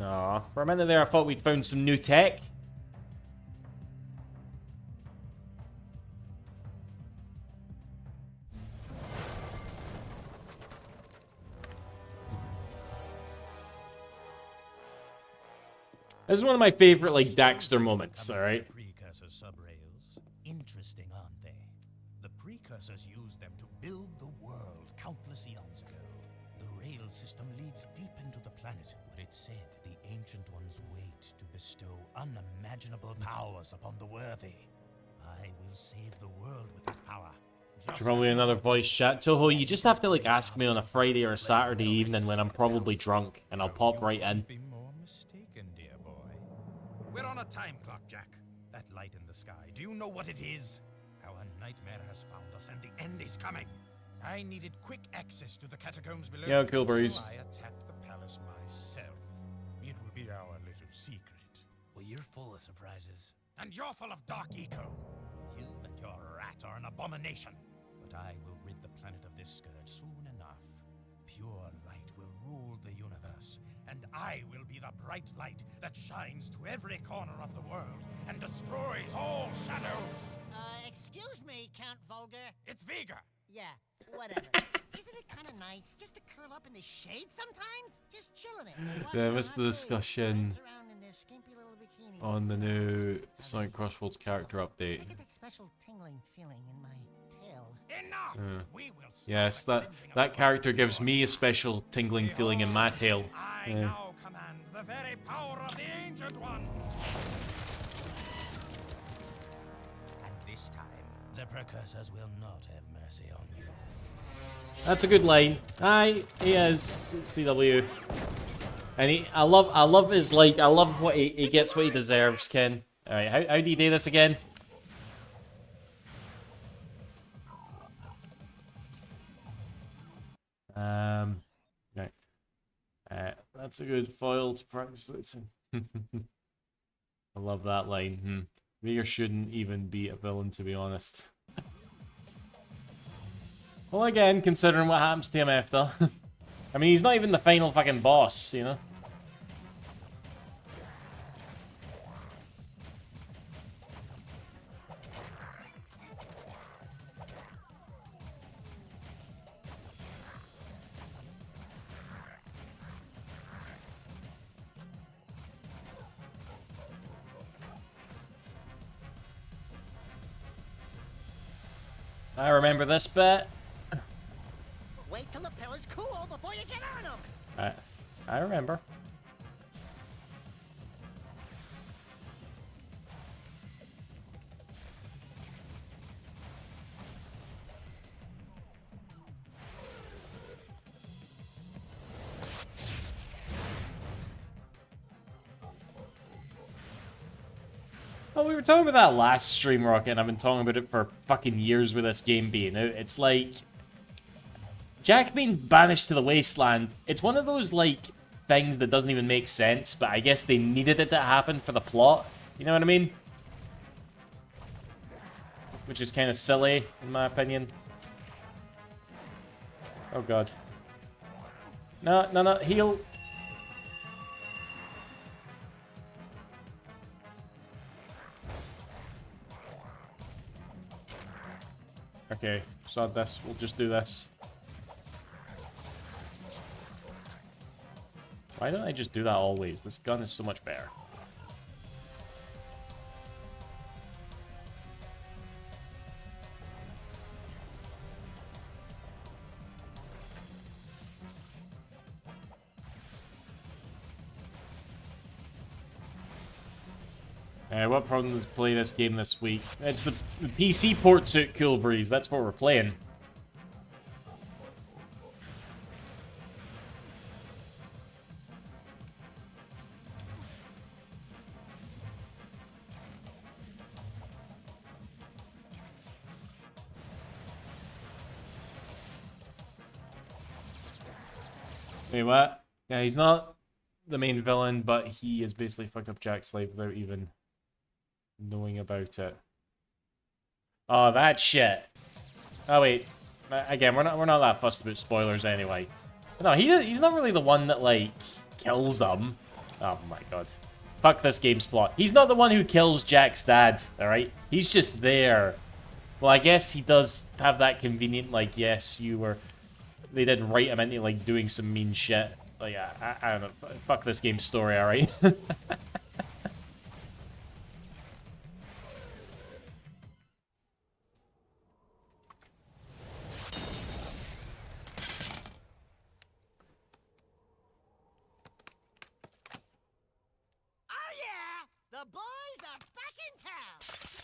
Aw, for a minute there I thought we'd found some new tech. This is one of my favorite, like, Daxter moments, alright? Precursor subrails. Interesting, aren't they? The precursors used them to build the world countless eons ago. The rail system leads deep into the planet, where it's said the Ancient Ones wait to bestow unimaginable powers upon the worthy. I will save the world with that power. Probably another voice chat. Toho, you just have to, like, ask me on a Friday or a Saturday evening when I'm probably drunk, and I'll pop right in. Be more mistaken, dear boy. We're on a time clock, Jack. That light in the sky, do you know what it is? Our nightmare has found us, and the end is coming. I needed quick access to the catacombs below. Yeah, cool breeze. So I attacked the palace myself. It will be our little secret. Well, you're full of surprises. And you're full of dark eco. You and your rat are an abomination. But I will rid the planet of this scourge soon enough. Pure light will rule the universe, and I will be the bright light that shines to every corner of the world and destroys all shadows. Excuse me, Count Vulgar. It's Vega. Yeah, whatever. Isn't it kind of nice just to curl up in the shade sometimes? Just chilling it. There was the discussion on the new Sonic Crossworlds character update. I get that special tingling feeling in my tail. Enough. We will stop Yes, avenging that our character world. gives me a special tingling feeling in my tail. I now command the very power of the Ancient One. And this time, the precursors will not have mercy on you. That's a good line. Aye, he is CW. And I love his, like, I love what he gets what he deserves, Ken. Alright, how do you do this again? Right. That's a good foil to practice. I love that line. Vega shouldn't even be a villain, to be honest. Well, again, considering what happens to him after. I mean, he's not even the final fucking boss, you know? I remember this bit. Wait till the pillars cool before you get on them. I remember. Oh, we were talking about that last stream, Rocket, and I've been talking about it for fucking years with this game being out. It's like... Jack being banished to the wasteland, it's one of those, like, things that doesn't even make sense, but I guess they needed it to happen for the plot. You know what I mean? Which is kind of silly, in my opinion. Oh, God. No, heal. Okay, sod this. We'll just do this. Why don't I just do that always? This gun is so much better. What problem is play this game this week? It's the PC port suit Cool Breeze. That's what we're playing. Wait, what? Yeah, he's not the main villain, but he has basically fucked up Jack's life without even knowing about it. Oh, that shit. Oh wait, again, we're not that fussed about spoilers anyway. But no, he's not really the one that like kills them. Oh my god, fuck this game's plot. He's not the one who kills Jack's dad. All right, he's just there. Well, I guess he does have that convenient like, yes, you were. They did write him into like doing some mean shit. Like I don't know. Fuck this game's story. All right. The boys are back in town.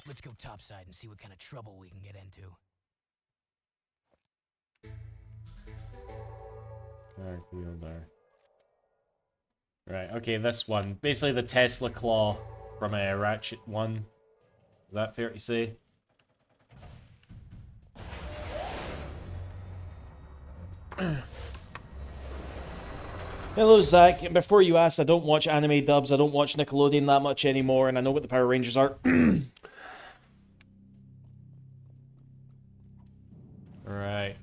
Let's go topside and see what kind of trouble we can get into. Dark wielder. Right, okay, this one. Basically the Tesla claw from a Ratchet 1. Is that fair to say? Hello, Zach. And before you ask, I don't watch anime dubs. I don't watch Nickelodeon that much anymore, and I know what the Power Rangers are. Right.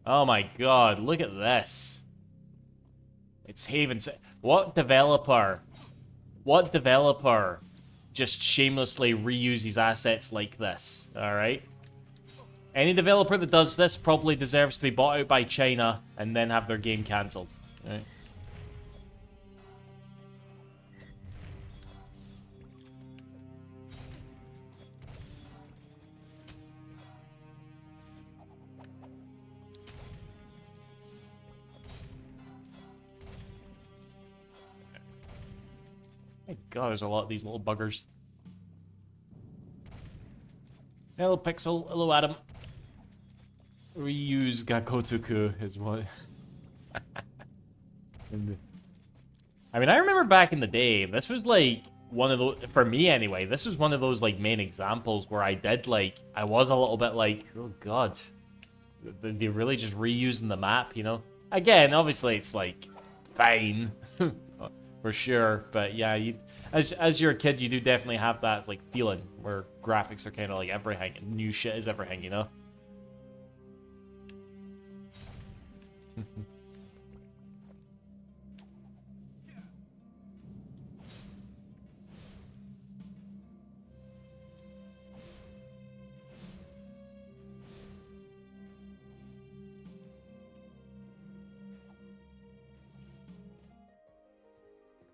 Oh my god, look at this. It's Haven. What developer just shamelessly reuses assets like this? Alright? Any developer that does this probably deserves to be bought out by China and then have their game cancelled. Right? My god, there's a lot of these little buggers. Hello, Pixel. Hello, Adam. Reuse Gakotoku is what. I mean, I remember back in the day, this was like one of those, for me anyway, this was one of those like main examples where I did like, I was a little bit like, oh god, they're really just reusing the map, you know? Again, obviously it's like, fine. For sure, but yeah, as you're a kid, you do definitely have that like feeling where graphics are kind of like everything, and new shit is everything, you know.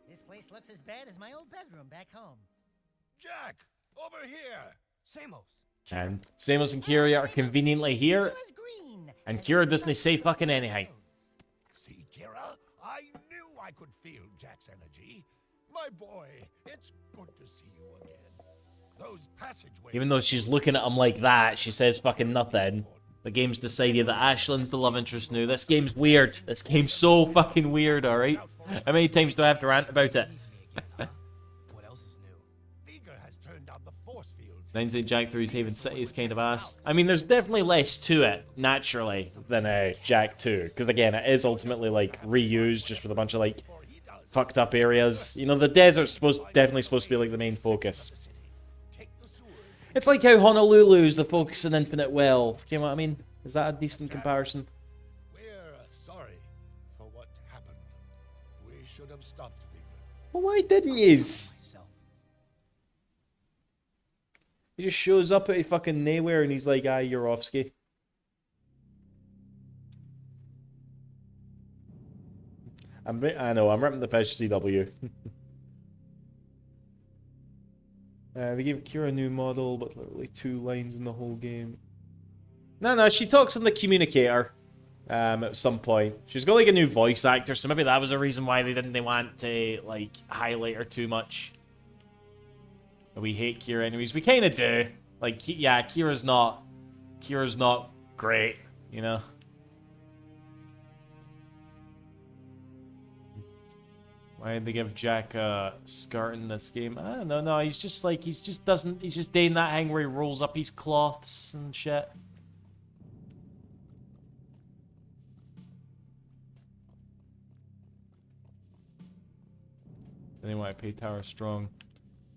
This place looks as bad as my old bedroom back home. Jack, over here. Samos. And Samus and Kira are conveniently here, Still as green and as Kira the doesn't say sun fucking anything. See, Kira, I knew I could feel Jack's energy. My boy, it's good to see you again. Those passageways... Even though she's looking at him like that, she says fucking nothing. The game's decided that Ashlyn's the love interest now. This game's weird. This game's so fucking weird, alright? How many times do I have to rant about it? What else is new? Vigor has turned on the force fields. 9 Jack 3's Haven City is kind of ass. I mean, there's definitely less to it, naturally, than Jack 2. Because, again, it is ultimately, like, reused just with a bunch of, like, fucked up areas. You know, the desert's definitely supposed to be, like, the main focus. It's like how Honolulu is the focus in Infinite Well. You know what I mean? Is that a decent comparison? We're sorry for what happened. We should have stopped Vigor. Well, why didn't yous? Myself. He just shows up at fucking nowhere and he's like, ah, Yurovsky. I know, I'm ripping the piss CW. They gave Kira a new model, but literally 2 lines in the whole game. No, she talks on the communicator at some point. She's got like a new voice actor, so maybe that was a reason why they want to like highlight her too much. We hate Kira anyways. We kind of do. Like, yeah, Kira's not great, you know. Why did they give Jack a skirt in this game? I don't know. No, he's just doing that thing where he rolls up his cloths and shit. Then they want to pay Tara Strong.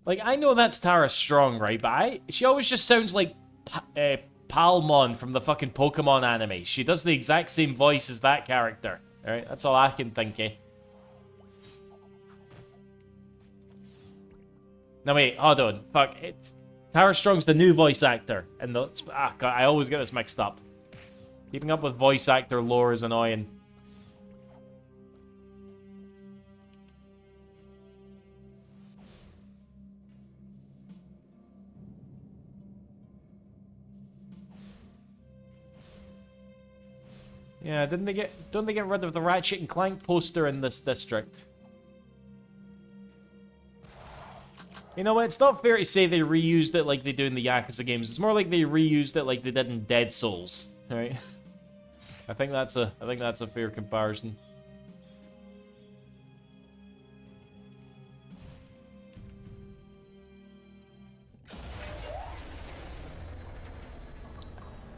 Like, I know that's Tara Strong, right? But she always just sounds like Palmon from the fucking Pokemon anime. She does the exact same voice as that character. Alright, that's all I can think of. No, wait, hold on. Fuck, Tara Strong's the new voice actor. And God, I always get this mixed up. Keeping up with voice actor lore is annoying. Yeah, don't they get rid of the Ratchet and Clank poster in this district? You know what? It's not fair to say they reused it like they do in the Yakuza games. It's more like they reused it like they did in Dead Souls, right? I think that's a fair comparison.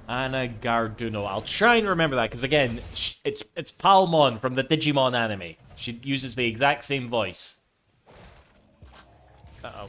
Anna Garduno. I'll try and remember that, because again, it's Palmon from the Digimon anime. She uses the exact same voice. Uh-oh.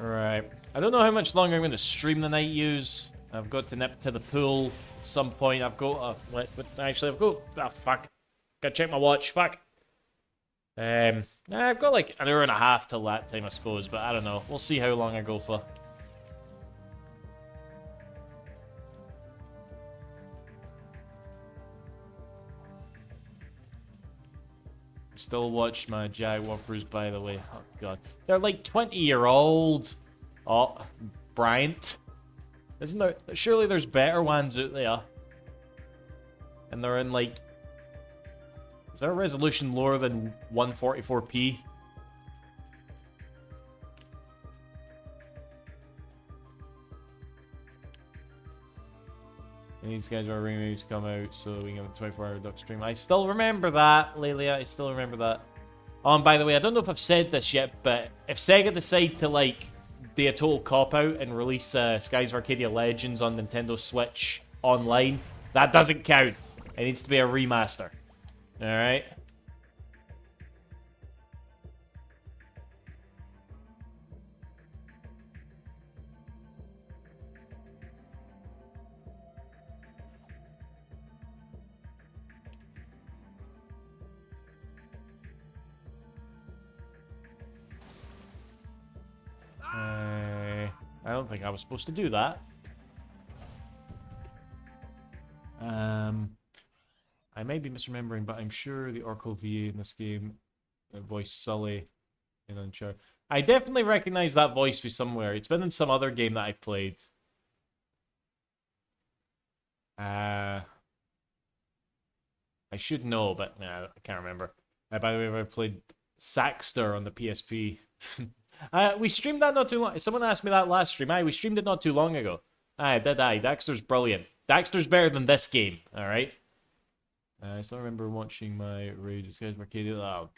Alright. I don't know how much longer I'm going to stream the night use. I've got to nip to the pool at some point. I've got... actually, I've got... Oh, fuck. Gotta check my watch. Fuck. I've got like an hour and a half till that time, I suppose. But I don't know. We'll see how long I go for. Still watch my Jag walkthroughs, by the way. Oh, God. They're like 20-year-old. Oh, Bryant. Isn't there... Surely there's better ones out there. And they're in, like... Is there a resolution lower than 144p? And these guys are ready to come out, so we can have a 24-hour duck stream. I still remember that, Lelia. I still remember that. Oh, and by the way, I don't know if I've said this yet, but if Sega decide to, like, do a total cop-out and release Skies of Arcadia Legends on Nintendo Switch online, that doesn't count. It needs to be a remaster. Alright? I don't think I was supposed to do that. I may be misremembering, but I'm sure the Oracle VA in this game voiced Sully in Uncharted. I definitely recognize that voice from somewhere. It's been in some other game that I played. I should know, but no, I can't remember. By the way, I played Saxter on the PSP. We streamed that not too long. Someone asked me that last stream. We streamed it not too long ago. Did I? Daxter's brilliant. Daxter's better than this game. All right. I still remember watching my Rage Skies Arcadia. Oh,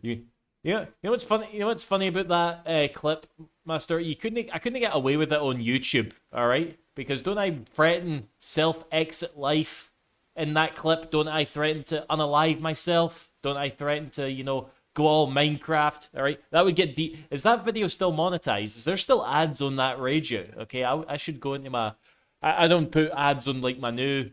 you know what's funny? You know what's funny about that clip, Master? I couldn't get away with it on YouTube. All right, because don't I threaten self-exit life in that clip? Don't I threaten to unalive myself? Don't I threaten to go all Minecraft? All right, that would get deep. Is that video still monetized? Is there still ads on that radio? Okay, I should go into my... I don't put ads on, like, my new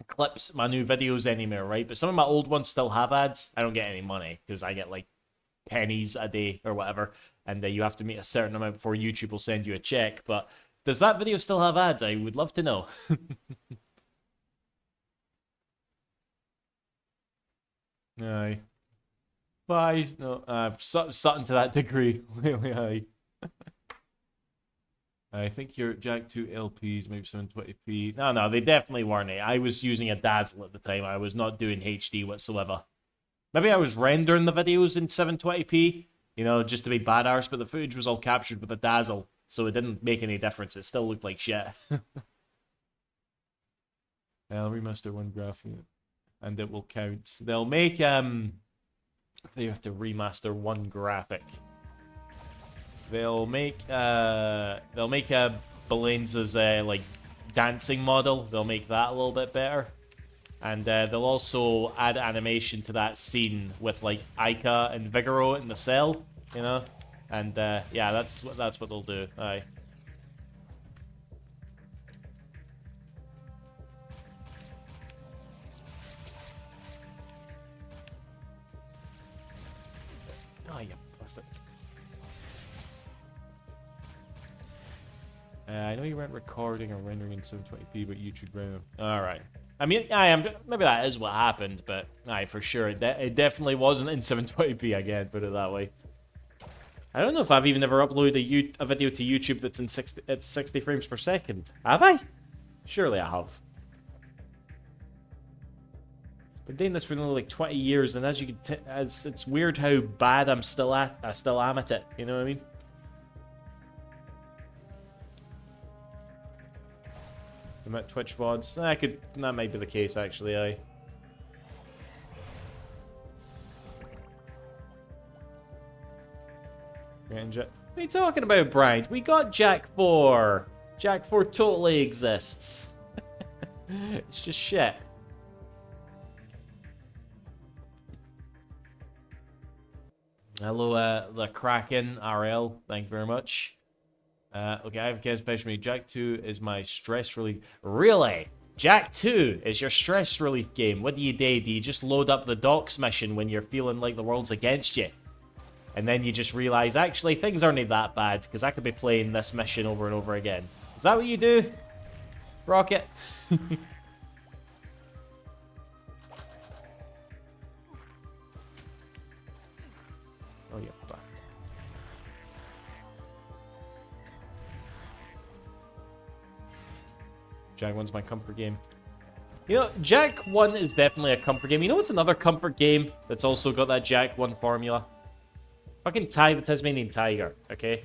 clips, my new videos anymore, right? But some of my old ones still have ads. I don't get any money, because I get, like, pennies a day or whatever, and you have to meet a certain amount before YouTube will send you a check. But does that video still have ads? I would love to know. Aye. Bye. No, something to that degree. I think your Jack 2 LPs, maybe 720p. No, they definitely weren't. I was using a Dazzle at the time. I was not doing HD whatsoever. Maybe I was rendering the videos in 720p, just to be bad arse, but the footage was all captured with a Dazzle, so it didn't make any difference. It still looked like shit. I'll remaster one graphic, and it will count. They'll make, they have to remaster one graphic. They'll make Belenza's like dancing model. They'll make that a little bit better, and they'll also add animation to that scene with like Aika and Vigoro in the cell, and yeah, that's what they'll do. Aye. Oh, yeah, plastic. I know you weren't recording or rendering in 720p, but YouTube ran. Alright. I mean, I am maybe that is what happened, but for sure it definitely wasn't in 720p again. Put it that way. I don't know if I've even ever uploaded a video to YouTube that's in 60 frames per second. Have I? Surely I have. Been doing this for nearly like 20 years, and as you can it's weird how bad I still am at it. You know what I mean? I'm at Twitch VODs. That might be the case actually. What are you talking about, Brian? We got Jack 4. Jack 4 totally exists. It's just shit. Hello, the Kraken RL. Thank you very much. Okay, I have a case special me. Jack 2 is my stress relief. Really? Jack 2 is your stress relief game. What do? Do you just load up the docks mission when you're feeling like the world's against you? And then you just realize, actually, things aren't that bad, because I could be playing this mission over and over again. Is that what you do? Rocket? Oh, yeah. Jack 1's my comfort game. You know, Jack 1 is definitely a comfort game. You know what's another comfort game that's also got that Jack 1 formula? Fucking Ty the Tasmanian Tiger, okay?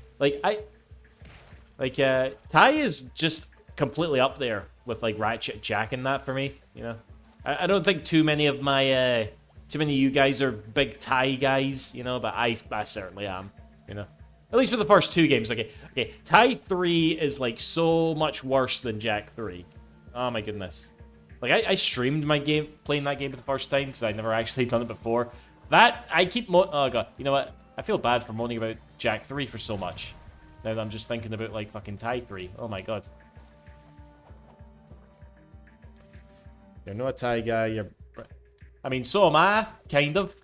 Ty is just completely up there with, like, Ratchet Jack and that for me, you know? I don't think too many of you guys are big Ty guys, you know, but I certainly am, you know? At least for the first two games, okay. Okay, Ty 3 is, like, so much worse than Jack 3. Oh, my goodness. Like, I streamed my game, playing that game for the first time, because I'd never actually done it before. Oh, God. You know what? I feel bad for moaning about Jack 3 for so much. Now that I'm just thinking about, like, fucking Ty 3. Oh, my God. You're not a Ty guy, I mean, so am I, kind of.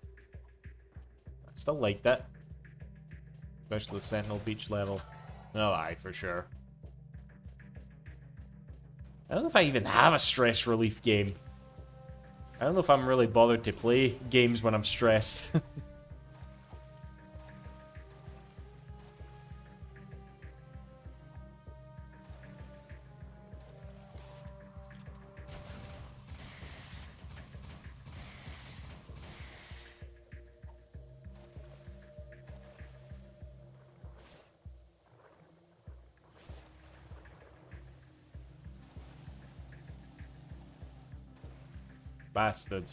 I still like that. Especially the Sentinel Beach level. Oh, aye, for sure. I don't know if I even have a stress relief game. I don't know if I'm really bothered to play games when I'm stressed. Bastard.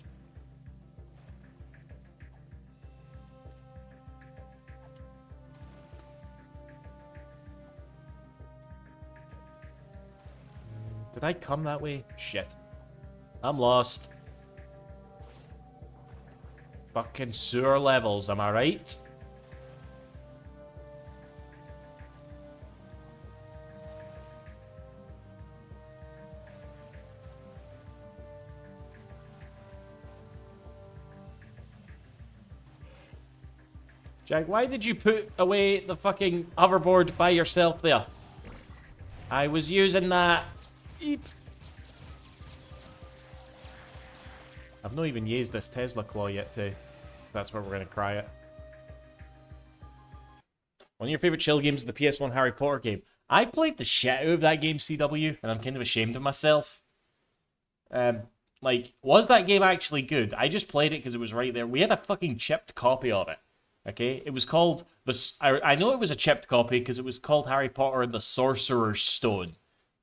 Did I come that way? Shit. I'm lost. Fucking sewer levels, am I right? Jack, why did you put away the fucking hoverboard by yourself there? I was using that. Eep. I've not even used this Tesla claw yet, too. That's where we're going to cry it. One of your favourite chill games is the PS1 Harry Potter game. I played the shit out of that game, CW, and I'm kind of ashamed of myself. Was that game actually good? I just played it because it was right there. We had a fucking chipped copy of it. Okay, it was called I know it was a chipped copy because it was called Harry Potter and the Sorcerer's Stone.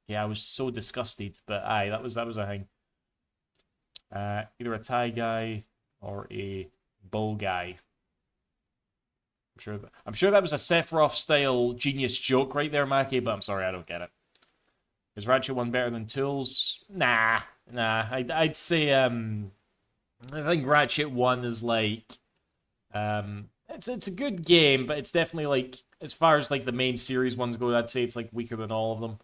Yeah, I was so disgusted, but aye, that was a thing. Either a Thai guy or a bull guy. I'm sure that was a Sephiroth style genius joke right there, Mackie, but I'm sorry, I don't get it. Is Ratchet 1 better than Tools? Nah. I'd say I think Ratchet 1 is like it's a good game, but it's definitely like, as far as like the main series ones go, I'd say it's like weaker than all of them.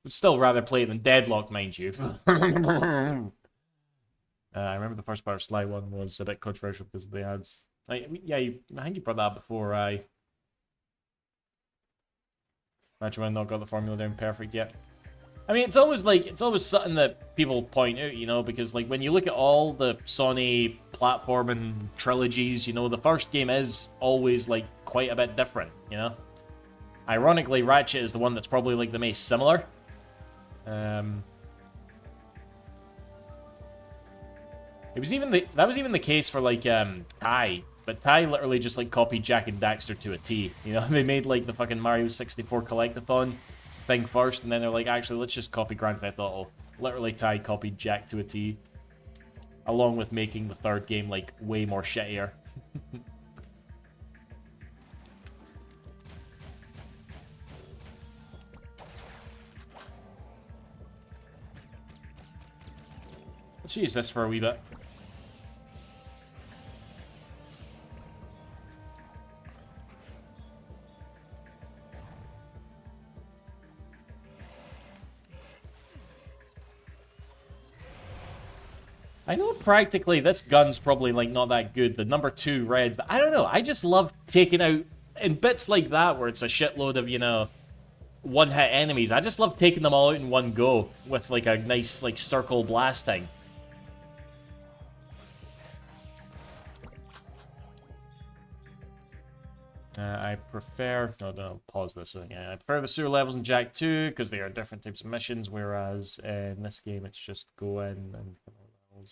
Would still rather play it than Deadlock, mind you. I remember the first part of Sly 1 was a bit controversial because of the ads. I think you brought that up before. Ratchet 1 not got the formula down perfect yet. I mean, it's always something that people point out, you know, because like when you look at all the Sony platforming trilogies, you know, the first game is always like quite a bit different, you know. Ironically, Ratchet is the one that's probably like the most similar. That was even the case for like Ty, but Ty literally just like copied Jak and Daxter to a T. You know, they made like the fucking Mario 64 collectathon thing first, and then they're like, actually, let's just copy Grand Theft Auto. Literally, Ty copied Jak to a T, along with making the third game like way more shittier. Let's use this for a wee bit. I know practically this gun's probably like not that good, the number 2 red, but I don't know, I just love taking out, in bits like that where it's a shitload of, you know, one-hit enemies, I just love taking them all out in one go with like a nice like circle blasting. I prefer... No, pause this. Yeah, I prefer the sewer levels in Jak 2 because they are different types of missions, whereas in this game it's just go in and...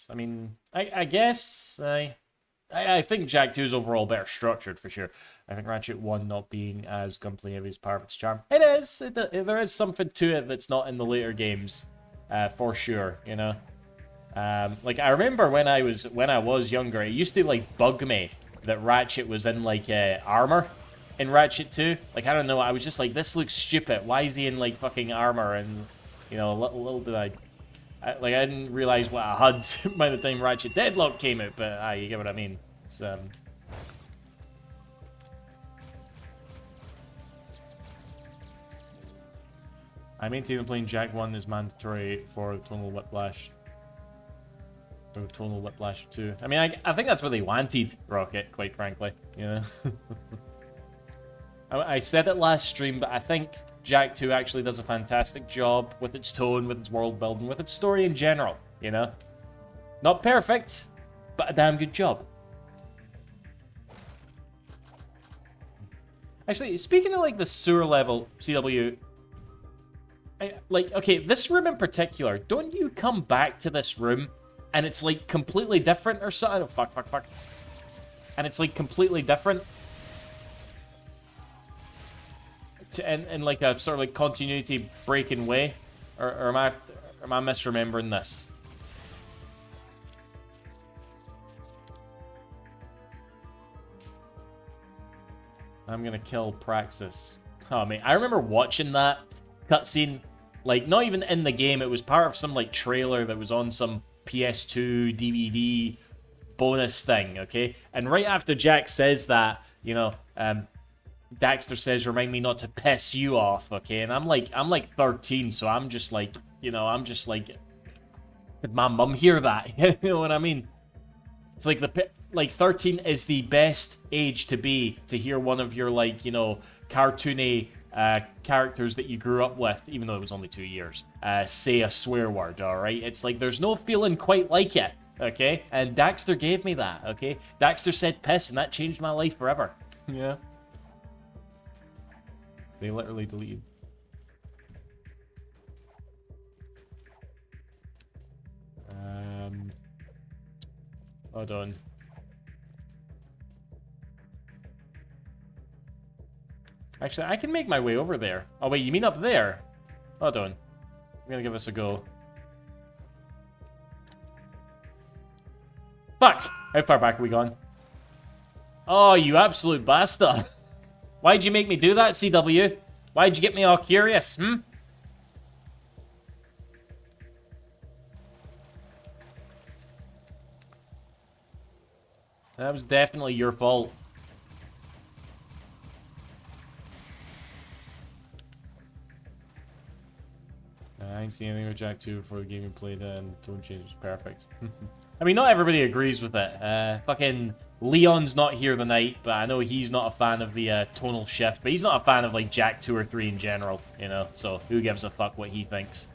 I mean, I guess... I think Jak 2 is overall better structured, for sure. I think Ratchet 1 not being as gunplay heavy is part of its charm. It is! There is something to it that's not in the later games, for sure, you know? Like, I remember when I was younger, it used to, like, bug me that Ratchet was in, like, armor in Ratchet 2. Like, I don't know, I was just like, this looks stupid. Why is he in, like, fucking armor? And, you know, little did I didn't realize what I had by the time Ratchet Deadlock came out, but, you get what I mean. It's, I maintain that playing Jak 1 is mandatory for Tonal Whiplash. Or Tonal Whiplash 2. I mean, I think that's what they wanted, Rocket, quite frankly. You know? I said it last stream, but I think Jak 2 actually does a fantastic job with its tone, with its world building, with its story in general, you know? Not perfect, but a damn good job. Actually, speaking of, like, the sewer level, CW... okay, this room in particular, don't you come back to this room and it's, like, completely different or something? Oh, fuck. And it's, like, completely different? In like, a sort of, like, continuity breaking way? Or am I misremembering this? I'm gonna kill Praxis. Oh, mate, I remember watching that cutscene, like, not even in the game, it was part of some, like, trailer that was on some PS2 DVD bonus thing, okay? And right after Jak says that, you know, Daxter says, remind me not to piss you off, okay? And I'm like 13, so I'm just like, you know, did my mum hear that? You know what I mean? It's like 13 is the best age to be to hear one of your, like, you know, cartoony characters that you grew up with, even though it was only 2 years, say a swear word, alright? It's like, there's no feeling quite like it, okay? And Daxter gave me that, okay? Daxter said piss, and that changed my life forever. Yeah. They literally deleted. Hold on. Actually, I can make my way over there. Oh, wait, you mean up there? Hold on. I'm gonna give this a go. Fuck! How far back are we gone? Oh, you absolute bastard. Why'd you make me do that, CW? Why'd you get me all curious, hmm? That was definitely your fault. I ain't seen anything with Jak 2 before the game you played and tone change was perfect. I mean, not everybody agrees with it. Fucking Leon's not here tonight, but I know he's not a fan of the tonal shift, but he's not a fan of, like, Jak 2 or 3 in general, you know? So, who gives a fuck what he thinks?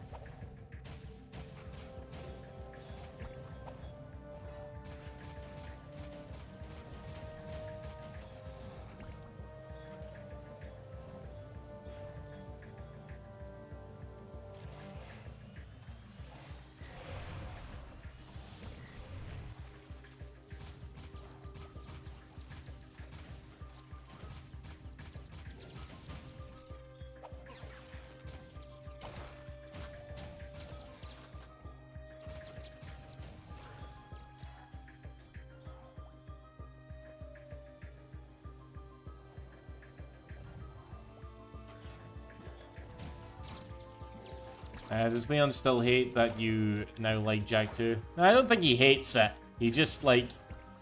Does Leon still hate that you now like Jag 2? No, I don't think he hates it. He just, like...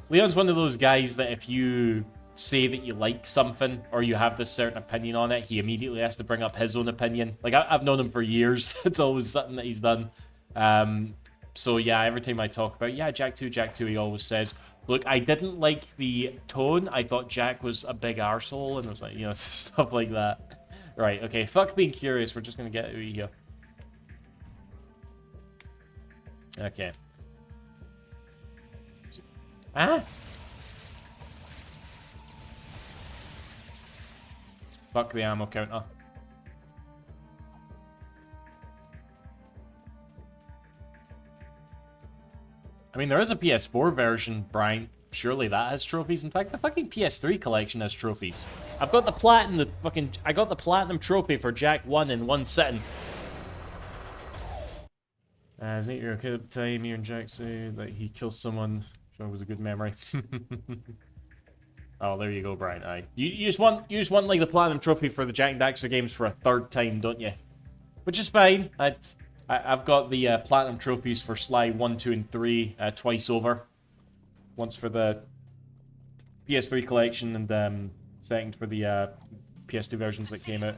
Leon's one of those guys that if you say that you like something or you have this certain opinion on it, he immediately has to bring up his own opinion. Like, I've known him for years. It's always something that he's done. So, yeah, every time I talk about, yeah, Jag 2, he always says, look, I didn't like the tone. I thought Jack was a big arsehole, and it was like, you know, stuff like that. Right, okay, fuck being curious. We're just gonna get out of here. Okay. Ah! Fuck the ammo counter. I mean, there is a PS4 version, Brian. Surely that has trophies. In fact, the fucking PS3 collection has trophies. I got the platinum trophy for Jack 1 in one sitting. Isn't it okay at the time you and Jack say that he kills someone? Sure, it was a good memory. Oh, there you go, Brian. Aye. You just want like the platinum trophy for the Jack and Daxter games for a third time, don't you? Which is fine. I've got the platinum trophies for Sly 1, 2, and 3 twice over. Once for the PS3 collection and second for the PS2 versions that came out.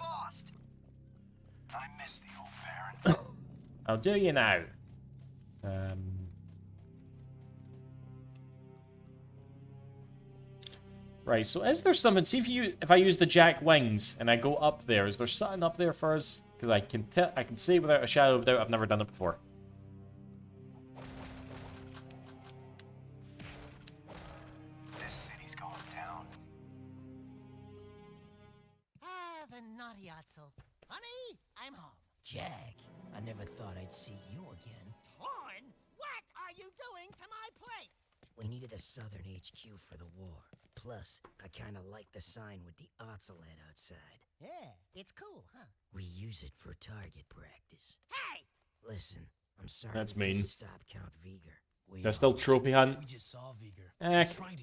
I miss the old Baron. I'll do you now. Right, so is there something... See if I use the Jack wings and I go up there, is there something up there for us? Because I can say without a shadow of doubt I've never done it before. This city's going down. Ah, the naughty Otzel. Honey, I'm home. Jack, I never thought I'd see you again. Torn? What are you doing to my place? We needed a southern HQ for the war. Plus, I kinda like the sign with the Otzel head outside. Yeah, it's cool, huh? We use it for target practice. Hey! Listen, I'm sorry That's we couldn't mean. stop Count Veigar. We There's still trophy hunt. We just saw Veigar.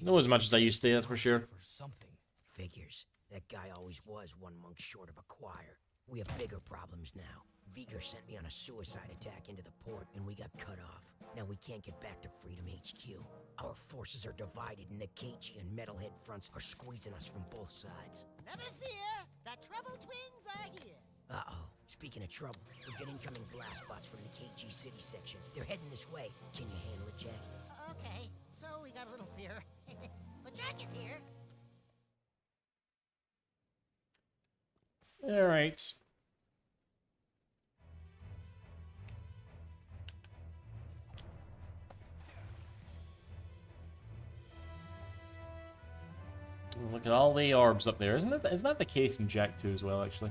Not as much as I used to, that's for sure. For something. Figures. That guy always was one monk short of a choir. We have bigger problems now. Veigar sent me on a suicide attack into the port, and we got cut off. Now we can't get back to Freedom HQ. Our forces are divided, and the KG and Metalhead fronts are squeezing us from both sides. Never fear, the Trouble Twins are here. Uh-oh. Speaking of trouble, we've got incoming blast bots from the KG City section. They're heading this way. Can you handle it, Jack? Okay, so we got a little fear. But Jack is here. Alright. Look at all the orbs up there. Isn't that the case in Jak 2 as well, actually?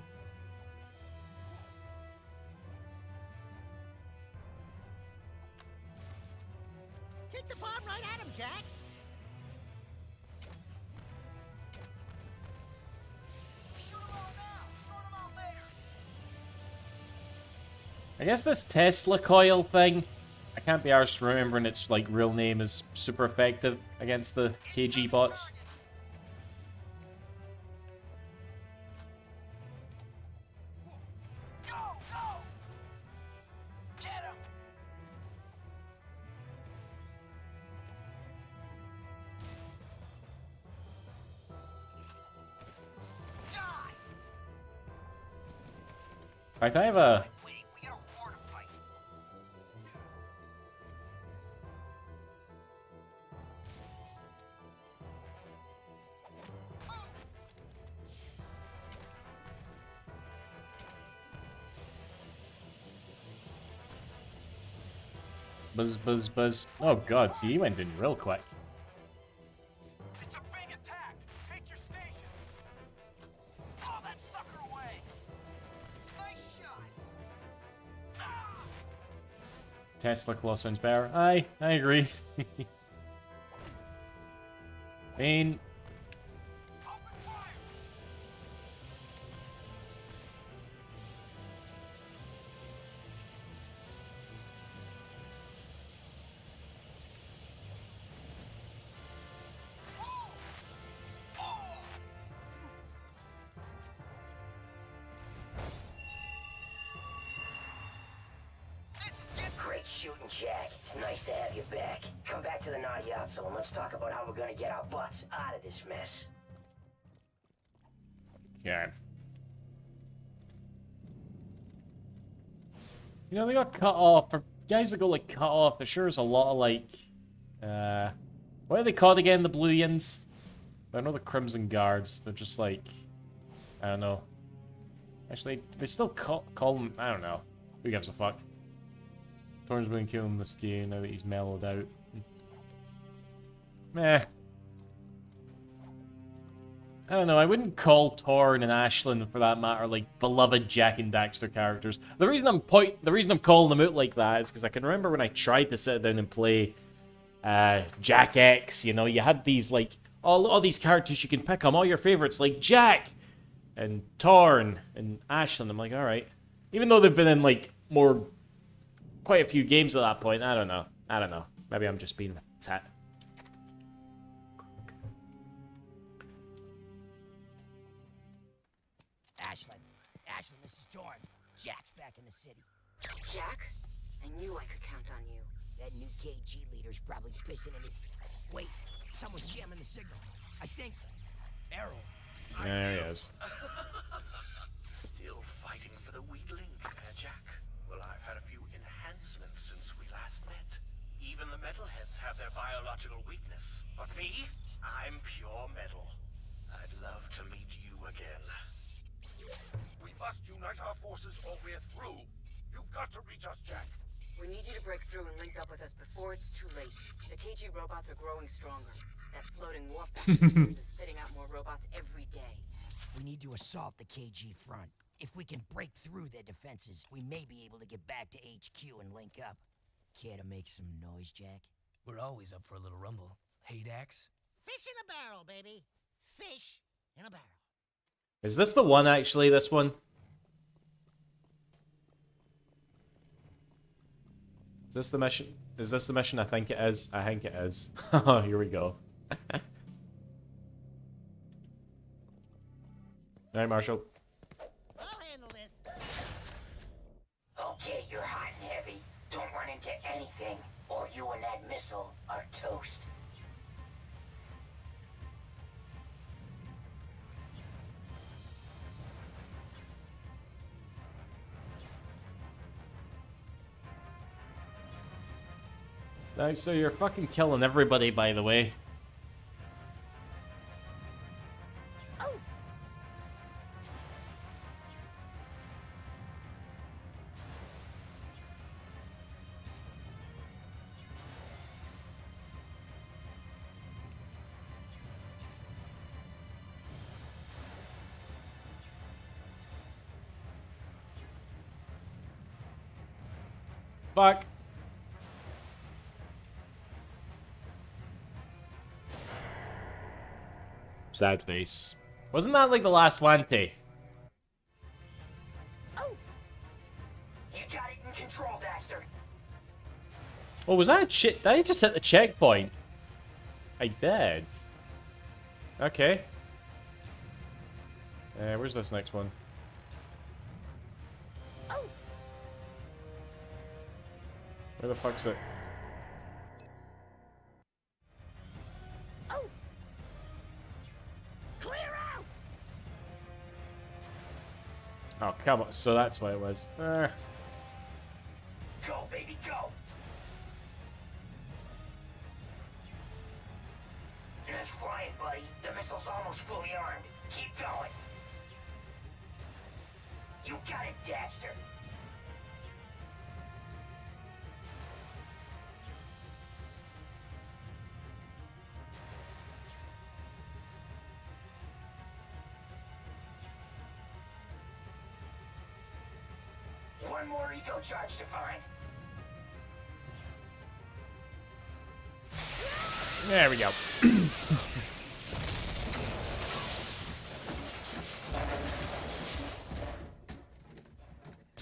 Kick the bomb right at him, Jack. Shoot 'em all now. Sort 'em out later. I guess this Tesla coil thing, I can't be arsed remembering its like real name, is super effective against the KG bots. Go, go. Get him. Die. In fact, I have a... Wait, we got a war to fight. Buzz, buzz, buzz. Oh god, see, he went in real quick. It's a big attack. Take your station. Call that sucker away. Nice shot. Ah! Tesla claw sounds better. Aye, I agree. I mean, Open fire. shooting, Jack. It's nice to have you back. Come back to the Nadiazzo and let's talk about how we're gonna get our butts out of this mess. Yeah. You know, they got cut off. For guys that got, like, cut off, there sure is a lot of, like... what are they called again, the Bluians? I know the Crimson Guards. They're just, like... I don't know. Actually, they still call them... I don't know. Who gives a fuck? Torn's been killing this game now that he's mellowed out. Meh. I don't know, I wouldn't call Torn and Ashlyn, for that matter, like, beloved Jak and Daxter characters. The reason I'm calling them out like that is because I can remember when I tried to sit down and play Jak X, you know, you had these, like, all these characters you can pick on, all your favorites, like Jak and Torn and Ashlyn. I'm like, alright. Even though they've been in, like, quite a few games at that point, I don't know. Maybe I'm just being a tit. Ashlyn, this is Torn. Jack's back in the city. Jack? I knew I could count on you. That new KG leader's probably pissing in his... Wait, someone's jamming the signal. I think... Errol. There he is. Still fighting for the weak link, Jack? Well, I've had a few enhancements since we last met. Even the metalheads have their biological weakness. But me? I'm pure metal. I'd love to meet you again. We must unite our forces or we're through. You've got to reach us, Jack. We need you to break through and link up with us before it's too late. The KG robots are growing stronger. That floating warp factory is spitting out more robots every day. We need to assault the KG front. If we can break through their defenses, we may be able to get back to HQ and link up. Care to make some noise, Jack? We're always up for a little rumble. Hey, Dax? Fish in a barrel, baby. Fish in a barrel. Is this the one, actually, this one? Is this the mission? Is this the mission? I think it is. I think it is. Oh, here we go. Alright, Marshall. I'll handle this. Okay, you're hot and heavy. Don't run into anything, or you and that missile are toast. So you're fucking killing everybody, by the way. Fuck. Sad face. Wasn't that like the last one, T? You got it in control, Daxter. Oh, was that shit? Did I just hit the checkpoint? I did. Okay. Where's this next one? Where the fuck's it? Oh, come on. So that's what it was. Go, baby, go. Nice flying, buddy. The missile's almost fully armed. Keep going. You got it, Daxter. One more eco charge to find. There we go.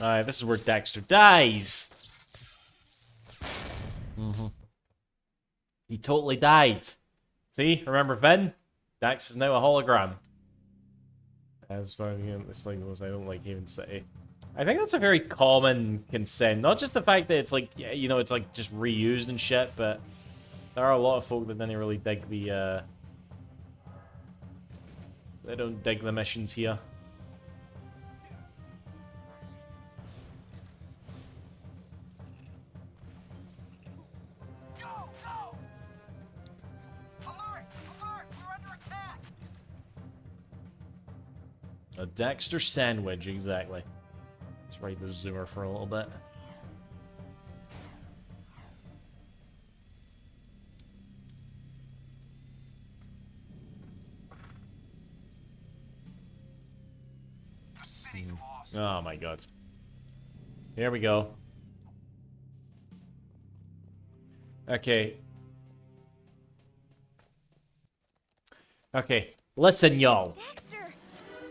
Alright, this is where Daxter dies. He totally died. See? Remember Vin? Dax is now a hologram. As far as this thing goes, I don't like Haven City. I think that's a very common consent. Not just the fact that it's like, you know, it's like just reused and shit, but there are a lot of folk that didn't really dig the, they don't dig the missions here. Go! Go! Alert! Alert! We're under attack! A Dexter sandwich, exactly. Let's ride the zoomer for a little bit. The city's lost. Oh my god. Here we go. Okay. Okay. Listen, y'all. Dexter,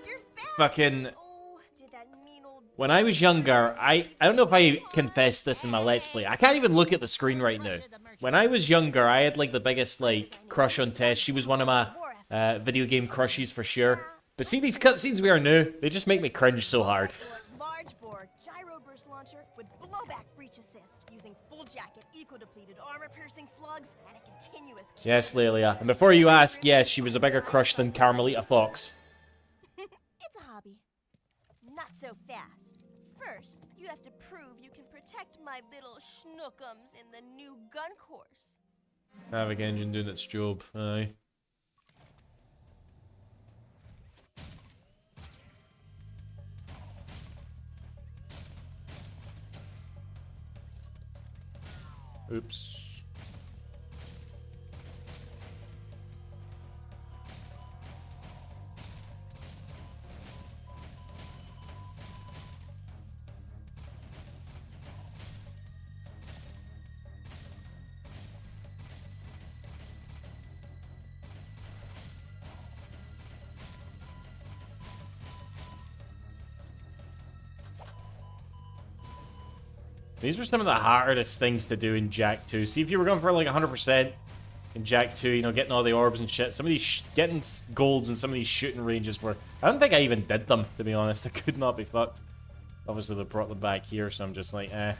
you're back. Fucking... Oh, did that mean old When I was younger, I don't know if I confessed this in my Let's Play. I can't even look at the screen right now. When I was younger, I had like the biggest like crush on Tess. She was one of my video game crushes for sure. But see these cutscenes we are now, they just make me cringe so hard. large bore gyro burst launcher with blowback breach assist using full jacket, eco-depleted armor-piercing slugs, and a continuous. Yes, Lelia. And before you ask, yes, she was a bigger crush than Carmelita Fox. It's a hobby. Not so fast. First, you have to prove you can protect my little schnookums in the new gun course. Havoc engine doing its job. Aye. Oops. These were some of the hardest things to do in Jak 2. See, if you were going for like 100% in Jak 2, you know, getting all the orbs and shit, some of these getting golds in some of these shooting ranges were... I don't think I even did them, to be honest. I could not be fucked. Obviously, they brought them back here, so I'm just like, eh.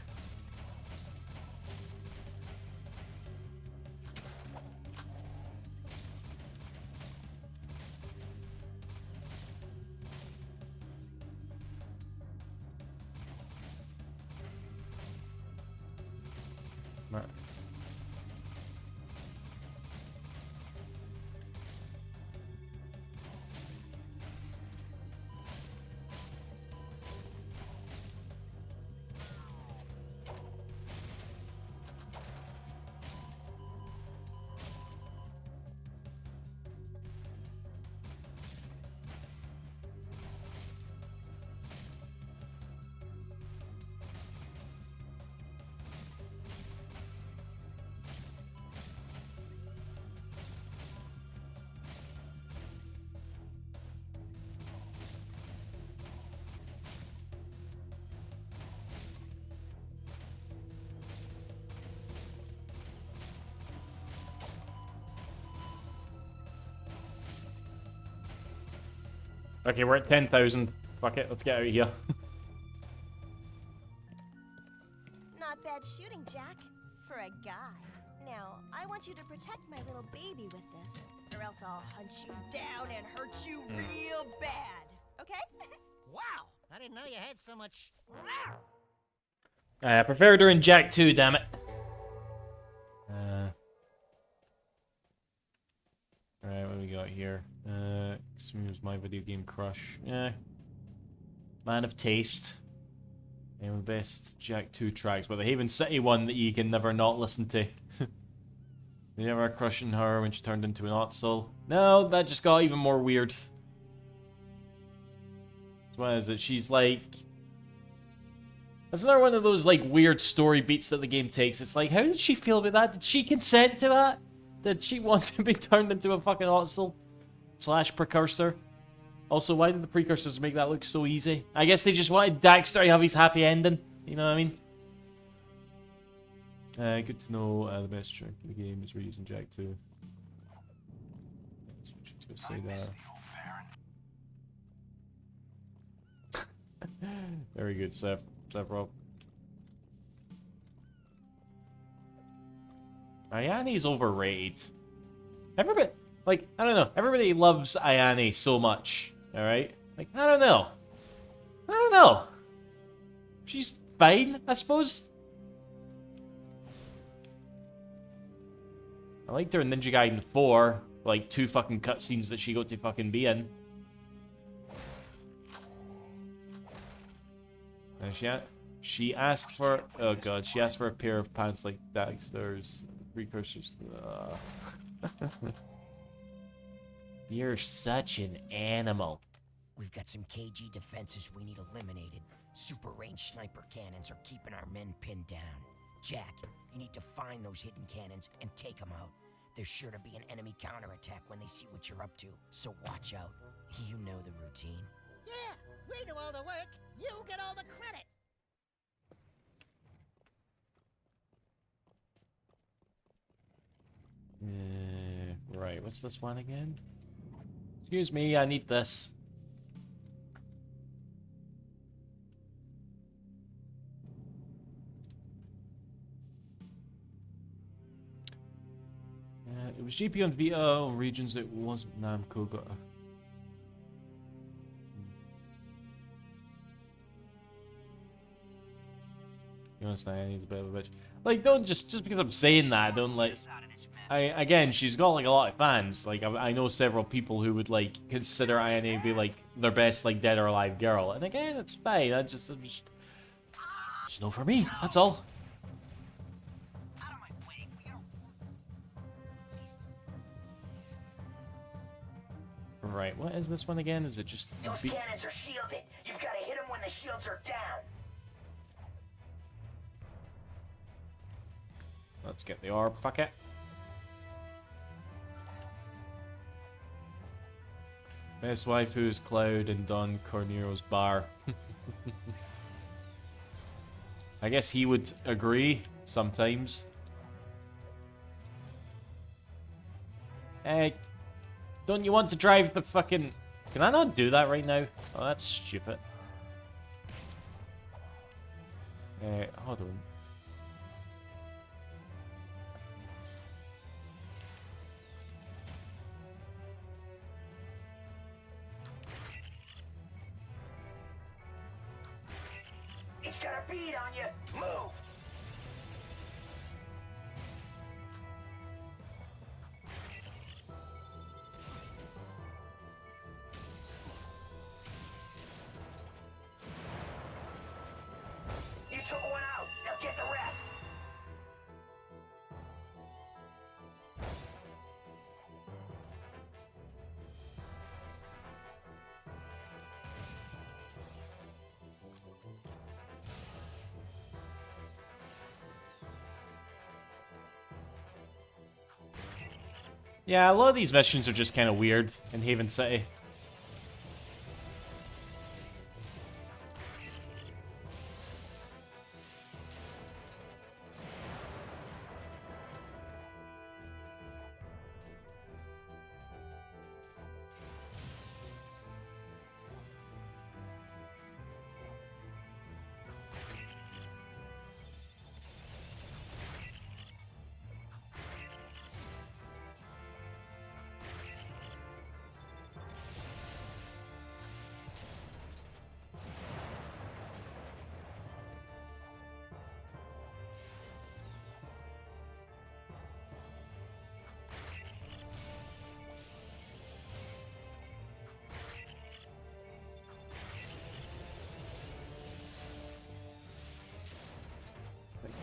Right. Okay, we're at 10,000. Fuck it, let's get out of here. Not bad shooting, Jack, for a guy. Now, I want you to protect my little baby with this, or else I'll hunt you down and hurt you real bad. Okay? Wow, I didn't know you had so much. I preferred her in Jak 2, damn it. Alright, what do we got here? Seems my video game crush. Yeah. Man of taste. And the best Jak 2 tracks. But the Haven City one that you can never not listen to. You never had a crush on her when she turned into an Otzel. No, that just got even more weird. What is it? She's like... That's another one of those like weird story beats that the game takes. It's like, how did she feel about that? Did she consent to that? Did she want to be turned into a fucking Otzel? / precursor? Also, why did the precursors make that look so easy? I guess they just wanted Dexter to have his happy ending. You know what I mean? Good to know the best track in the game is reusing Jak 2. That's what you just say there. Very good, Sephiroth. Ayane's overrated. Everybody, like, I don't know. Everybody loves Ayane so much. All right, like, I don't know. I don't know. She's fine, I suppose. I liked her in Ninja Gaiden 4. Like, 2 fucking cutscenes that she got to fucking be in. And she asked for... Oh god, she asked for a pair of pants like Daxter's precursors. You're such an animal. We've got some KG defenses we need eliminated. Super range sniper cannons are keeping our men pinned down. Jack, you need to find those hidden cannons and take them out. There's sure to be an enemy counterattack when they see what you're up to, so watch out. You know the routine. Yeah, we do all the work, you get all the credit. Right, what's this one again? Excuse me, I need this. It was GP on Vita regions that wasn't Namco got. You understand? I need a bit of a bitch. Like, don't just because I'm saying that, don't like. Again, she's got like a lot of fans. Like, I know several people who would like consider Ayane to be like their best like dead or alive girl. And again, it's fine. I'm just no for me. That's all. Right, what is this one again? Is it just... Those cannons are shielded. You've got to hit them when the shields are down. Let's get the orb, fuck it. Best waifu is Cloud and Don Cornero's bar. I guess he would agree sometimes. Hey, don't you want to drive the fucking... Can I not do that right now? Oh, that's stupid. Hold on. He's got a bead on you. Move. You took one out. Now get the rest. Yeah, a lot of these missions are just kind of weird in Haven City.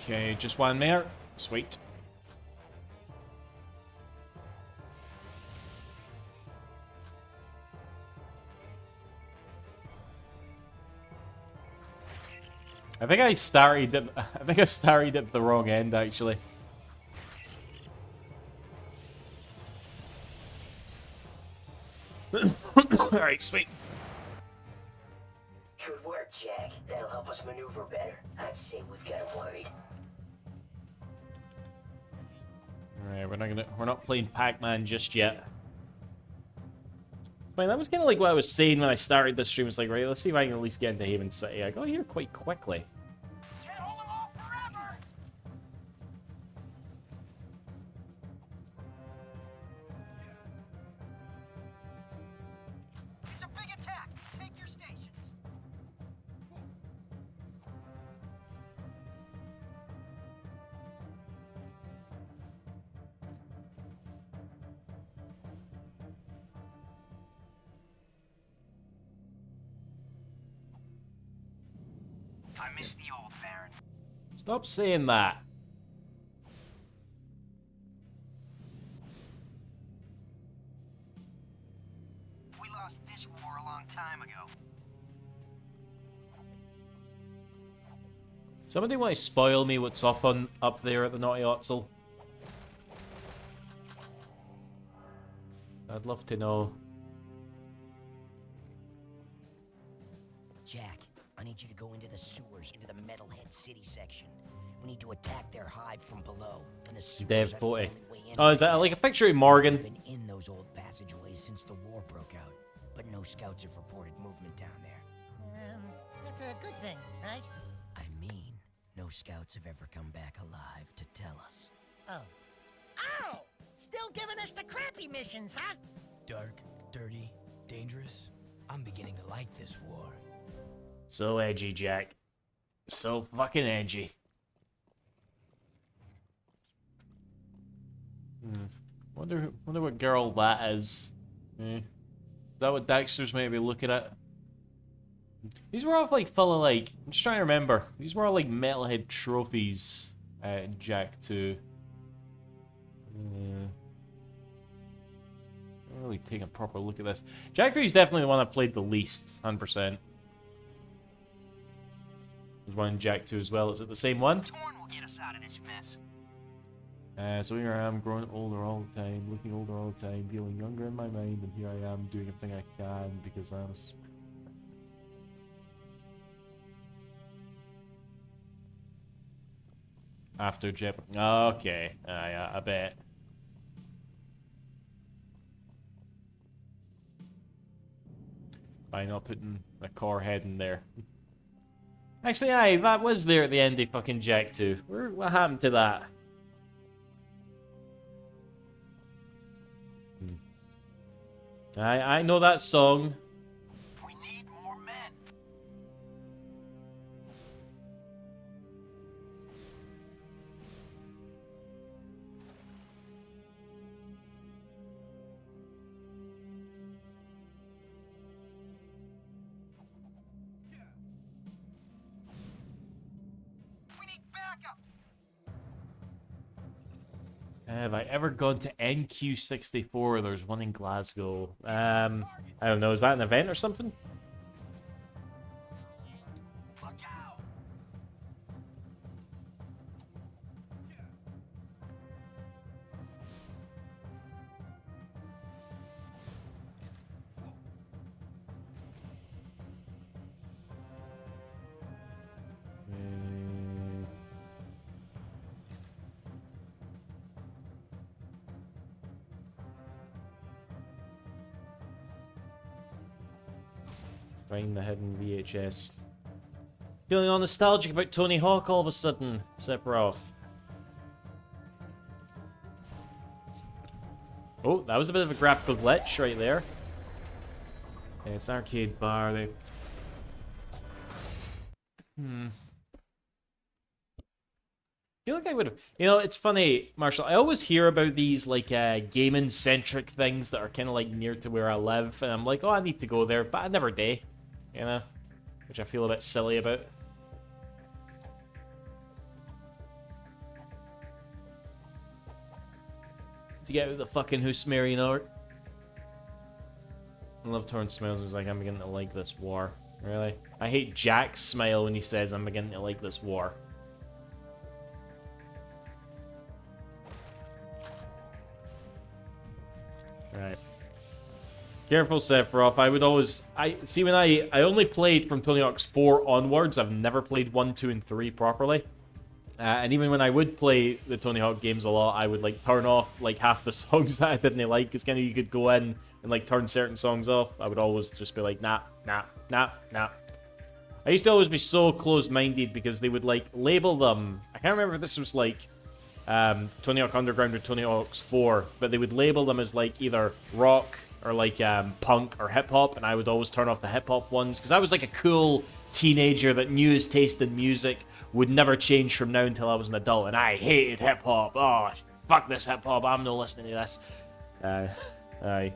Okay, just one more. Sweet. I think I started at the wrong end actually. Alright, sweet. Good work, Jack. That'll help us maneuver better. I'd say we've got him worried. Alright, we're not playing Pac-Man just yet. I mean, that was kind of like what I was saying when I started this stream. It's like, right, let's see if I can at least get into Haven City. I got here quite quickly. Can't hold them off forever! It's a big attack! Take your stations! I miss the old Baron. Stop saying that. We lost this war a long time ago. Somebody want to spoil me what's up there at the Naughty Otzel? I'd love to know. Jack, I need you to go into the sewers, into the Metalhead City section. We need to attack their hive from below. And the sewers Dev are the 40. only way in. Oh, is that like a picture of Morgan? We've been in those old passageways since the war broke out, but no scouts have reported movement down there. That's a good thing, right? I mean, no scouts have ever come back alive to tell us. Oh. Ow! Still giving us the crappy missions, huh? Dark, dirty, dangerous. I'm beginning to like this war. So edgy, Jack. So fucking edgy. Wonder what girl that is. Is that what Dexter's maybe looking at? These were all like full of like. I'm just trying to remember. These were all like Metalhead trophies. Jack 2. I'm really taking a proper look at this. Jack 3 is definitely the one I played the least, 100%. There's one in Jack 2 as well. Is it the same one? Torn will get us out of this mess. So here I am, growing older all the time, looking older all the time, feeling younger in my mind, and here I am doing everything I can because I'm after Jep. Okay, yeah, I bet. By not putting the core head in there. Actually, aye, that was there at the end of fucking Jack 2. What happened to that? I know that song. We need more men. We need backup. Have I ever gone to NQ64? There's one in Glasgow. I don't know. Is that an event or something? Look out. Find the hidden VHS. Feeling all nostalgic about Tony Hawk all of a sudden, Sephiroth. Oh, that was a bit of a graphical glitch right there. Yeah, it's an arcade bar. They. I feel like I would have. You know, it's funny, Marshall. I always hear about these like gaming-centric things that are kind of like near to where I live, and I'm like, oh, I need to go there, but I never do. You know, which I feel a bit silly about. To get out the fucking Husmarian art. I love Torrance smiles. He's like, I'm beginning to like this war. Really? I hate Jack's smile when he says, I'm beginning to like this war. Right. Careful, Sephiroth. I would always... See, when I only played from Tony Hawk's 4 onwards. I've never played 1, 2, and 3 properly. And even when I would play the Tony Hawk games a lot, I would like turn off like half the songs that I didn't like, because kind of you could go in and like turn certain songs off. I would always just be like, nah, nah, nah, nah. I used to always be so close-minded because they would like label them. I can't remember if this was like Tony Hawk Underground or Tony Hawk's 4, but they would label them as like either rock or like punk or hip-hop, and I would always turn off the hip-hop ones because I was like a cool teenager that knew his taste in music would never change from now until I was an adult, and I hated hip-hop. Oh, fuck this hip-hop, I'm not listening to this. Aye.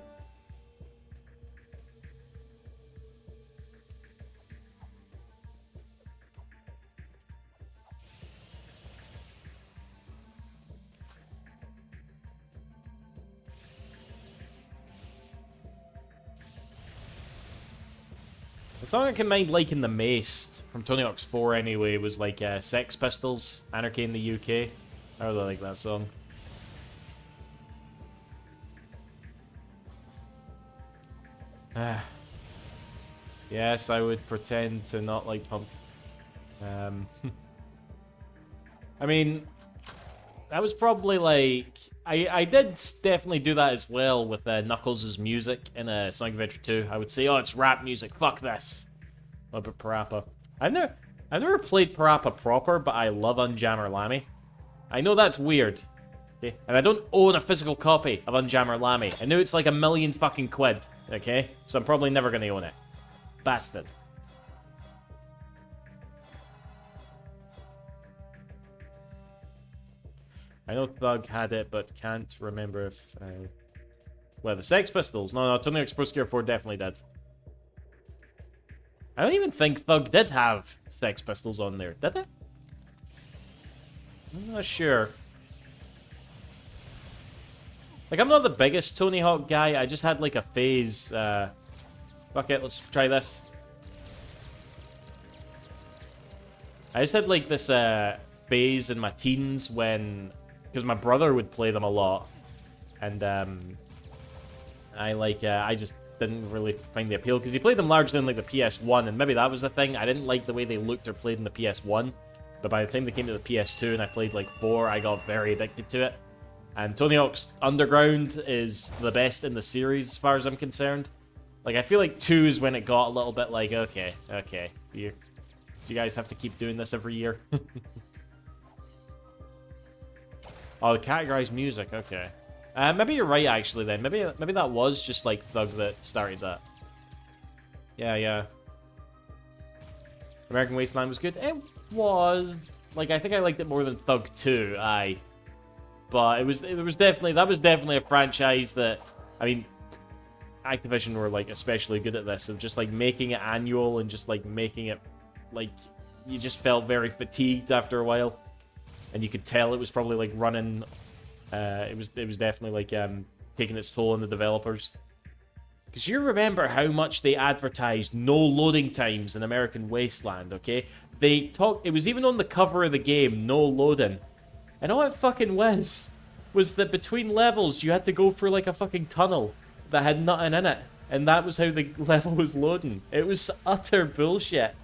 The song I can mind liking the most from Tony Hawk's 4 anyway was like Sex Pistols, Anarchy in the UK. I really like that song. Yes, I would pretend to not like punk. I mean, that was probably like... I did definitely do that as well with Knuckles' music in Sonic Adventure 2. I would say, oh, it's rap music, fuck this. What about Parappa? I've never played Parappa proper, but I love Unjammer Lammy. I know that's weird. Okay? And I don't own a physical copy of Unjammer Lammy. I know it's like $1,000,000 fucking quid, okay? So I'm probably never gonna own it. Bastard. I know Thug had it, but can't remember if... well, the Sex Pistols. No, Tony Hawk's Pro Skater 4 definitely did. I don't even think Thug did have Sex Pistols on there. Did it? I'm not sure. Like, I'm not the biggest Tony Hawk guy. I just had, like, a phase. Fuck it, let's try this. I just had, like, this phase in my teens when... because my brother would play them a lot. And, I just didn't really find the appeal. Because he played them largely in, like, the PS1. And maybe that was the thing. I didn't like the way they looked or played in the PS1. But by the time they came to the PS2 and I played, like, 4, I got very addicted to it. And Tony Hawk's Underground is the best in the series, as far as I'm concerned. Like, I feel like 2 is when it got a little bit like, okay. Do you guys have to keep doing this every year? Oh, the categorized music, okay. Maybe you're right, actually, then. Maybe that was just, like, Thug that started that. Yeah. American Wasteland was good. It was. Like, I think I liked it more than Thug 2, aye. But it was definitely a franchise that, I mean, Activision were, like, especially good at this, of just, like, making it annual and just, like, making it, like, you just felt very fatigued after a while. And you could tell it was probably, like, running, it was definitely, like, taking its toll on the developers. Because you remember how much they advertised no loading times in American Wasteland, okay? It was even on the cover of the game, no loading. And all it fucking was that between levels, you had to go through, like, a fucking tunnel that had nothing in it. And that was how the level was loading. It was utter bullshit.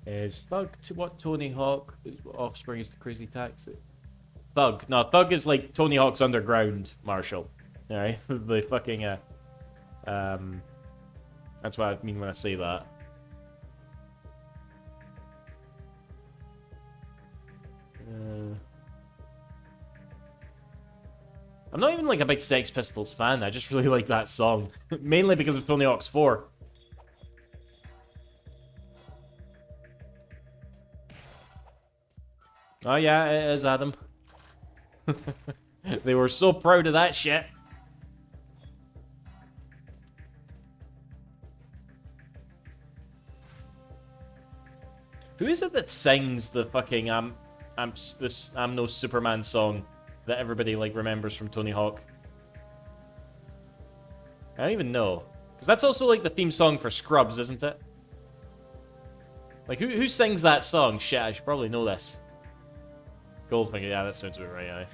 Is Thug to what Tony Hawk offspring is the Crazy Taxi? Thug. No, Thug is like Tony Hawk's Underground, Marshall. Alright? The fucking that's what I mean when I say that. I'm not even like a big Sex Pistols fan, I just really like that song. Mainly because of Tony Hawk's 4. Oh yeah, it is, Adam. They were so proud of that shit. Who is it that sings the fucking I'm no Superman song that everybody like remembers from Tony Hawk? I don't even know. Because that's also like the theme song for Scrubs, isn't it? Like, who sings that song? Shit, I should probably know this. Goldfinger, yeah, that sounds about right, aye.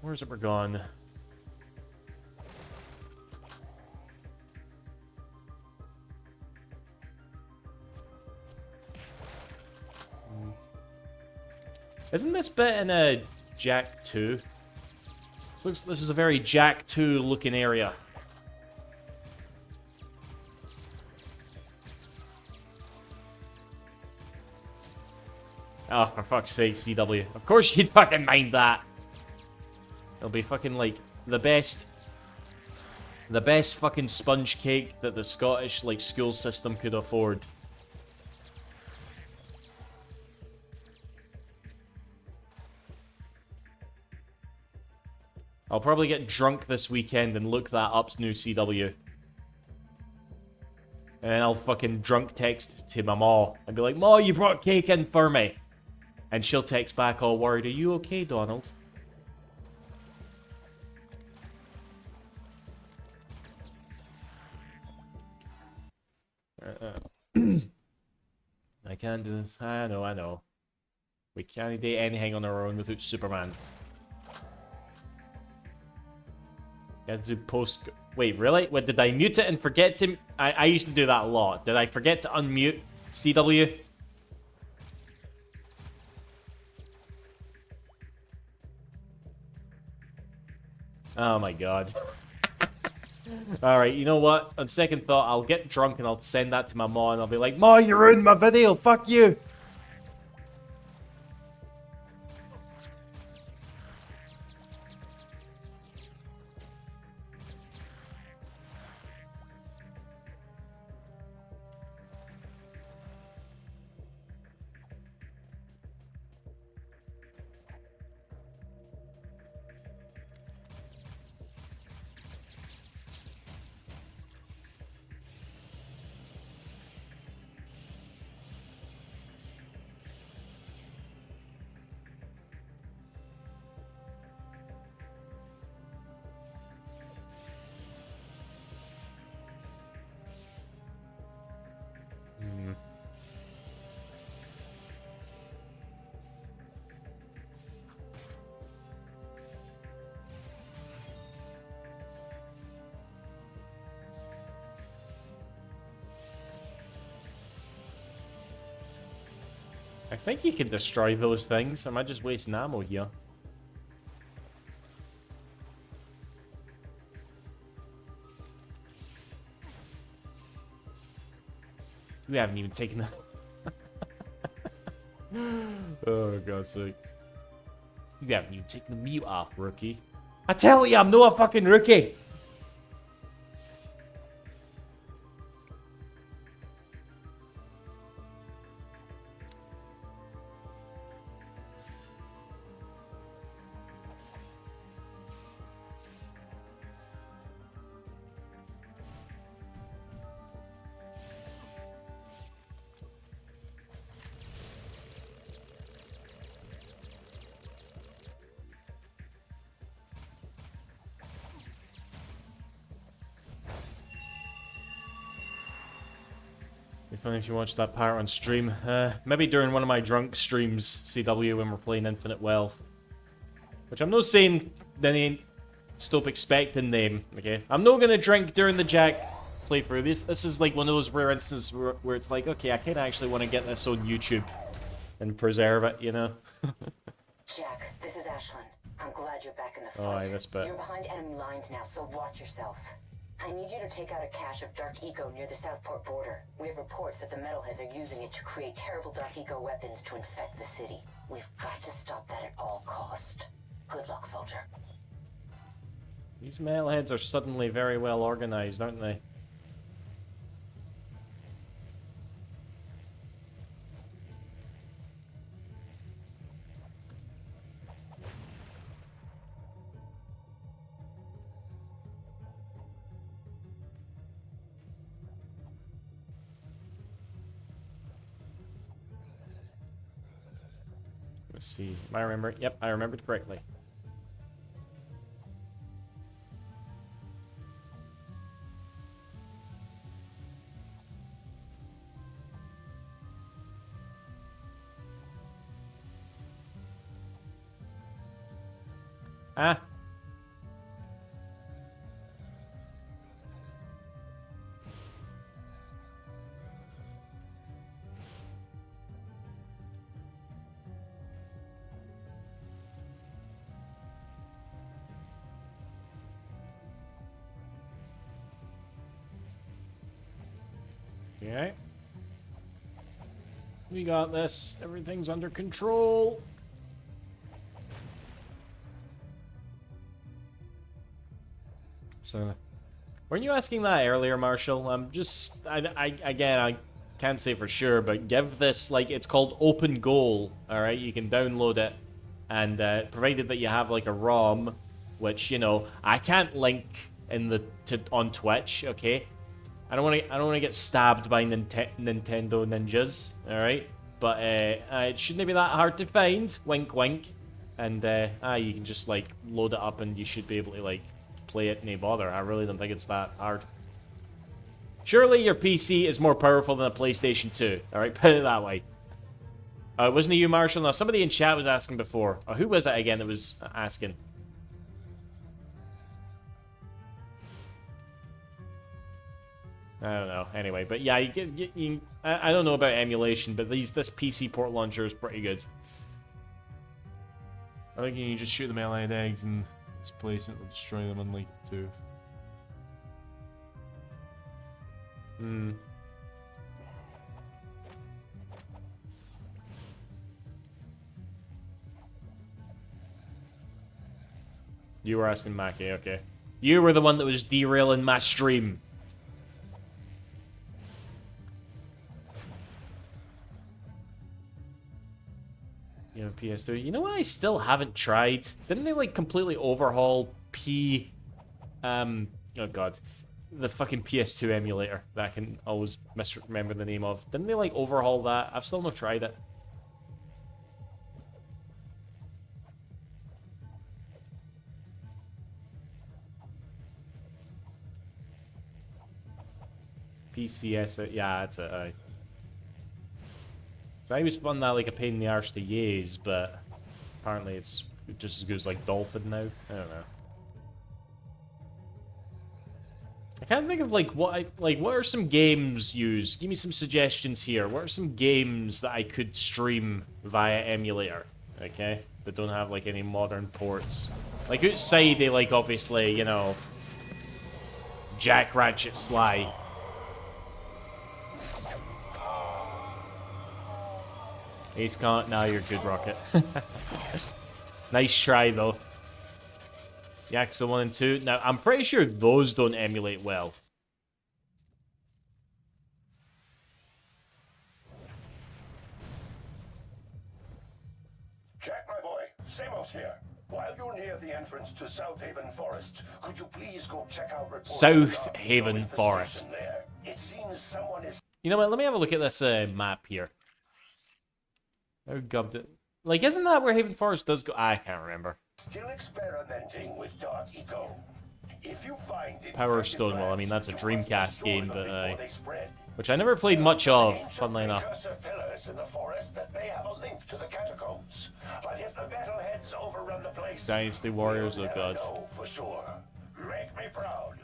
Where's it we're gone? Isn't this bit in a Jack 2? This is a very Jack 2 looking area. Oh, for fuck's sake, CW. Of course you'd fucking mind that. It'll be fucking like the best fucking sponge cake that the Scottish like school system could afford. I'll probably get drunk this weekend and look that up's new CW. And then I'll fucking drunk text to my ma and be like, Ma, you brought cake in for me. And she'll text back all worried, are you okay, Donald? I can't do this. I know. We can't do anything on our own without Superman. You have to post... Wait, really? What, did I mute it and forget to... I used to do that a lot. Did I forget to unmute CW? Oh my god. Alright, you know what? On second thought, I'll get drunk and I'll send that to my mom and I'll be like, Ma, you ruined my video! Fuck you! I think you can destroy those things. Am I just wasting ammo here? We haven't even taken that. Oh, God's sake. You haven't even taken the mute off, rookie. I tell you, I'm not a fucking rookie! Funny if you watch that part on stream. Maybe during one of my drunk streams, CW, when we're playing Infinite Wealth. Which I'm not saying then ain't stop expecting them, okay? I'm not gonna drink during the Jack playthrough. This is like one of those rare instances where it's like, okay, I kinda actually want to get this on YouTube and preserve it, you know? Jack, this is Ashlyn. I'm glad you're back in the fight. Oh, aye, this bit. You're behind enemy lines now, so watch yourself. I need you to take out a cache of Dark Eco near the Southport border. We have reports that the metalheads are using it to create terrible Dark Eco weapons to infect the city. We've got to stop that at all cost. Good luck, soldier. These metalheads are suddenly very well organized, aren't they? Let's see. Am I remember? Yep, I remembered correctly. Ah. Okay. We got this. Everything's under control. So, weren't you asking that earlier, Marshall? I'm just, again, I can't say for sure, but give this, like, it's called OpenGOAL, alright? You can download it, and provided that you have, like, a ROM, which, you know, I can't link in the, on Twitch, okay? I don't want to get stabbed by Nintendo ninjas, alright? But, it shouldn't be that hard to find, wink wink. And, you can just, like, load it up and you should be able to, like, play it, no bother. I really don't think it's that hard. Surely your PC is more powerful than a PlayStation 2. Alright, put it that way. Wasn't it you, Marshall? No, somebody in chat was asking before. Who was it again that was asking? I don't know. Anyway, but yeah, I don't know about emulation, but this PC port launcher is pretty good. I think you can just shoot the melee eggs and displace it and destroy them unlike it too. You were asking Mackie, okay. You were the one that was derailing my stream. You know, PS2. You know what I still haven't tried? Didn't they, like, completely overhaul oh god. The fucking PS2 emulator that I can always misremember the name of. Didn't they, like, overhaul that? I've still not tried it. PCS, yeah, that's it. So I always found that like a pain in the arse to use, but apparently it's just as good as like Dolphin now. I don't know. I can't think of like what are some games used? Give me some suggestions here. What are some games that I could stream via emulator? Okay, that don't have like any modern ports. Like outside they like obviously, you know, Jack Ratchet Sly. Ace can't. Now you're good, Rocket. Nice try, though. Yakuza 1 and 2. Now, I'm pretty sure those don't emulate well. Jack, my boy, Samos here. While you're near the entrance to South Haven Forest, could you please go check out reports South Haven Forest. there? It seems someone is... You know what? Let me have a look at this map here. Oh, gubbed it. Like, isn't that where Haven Forest does go? I can't remember. Still experimenting with Dark Eco. If you find Power Stone, well, I mean, that's a Dreamcast game, but, which I never played much of, funnily enough. Pillars in the forest that may have a link to the catacombs. But if the metalheads overrun the place, Dynasty Warriors, oh god. For sure. Make me proud.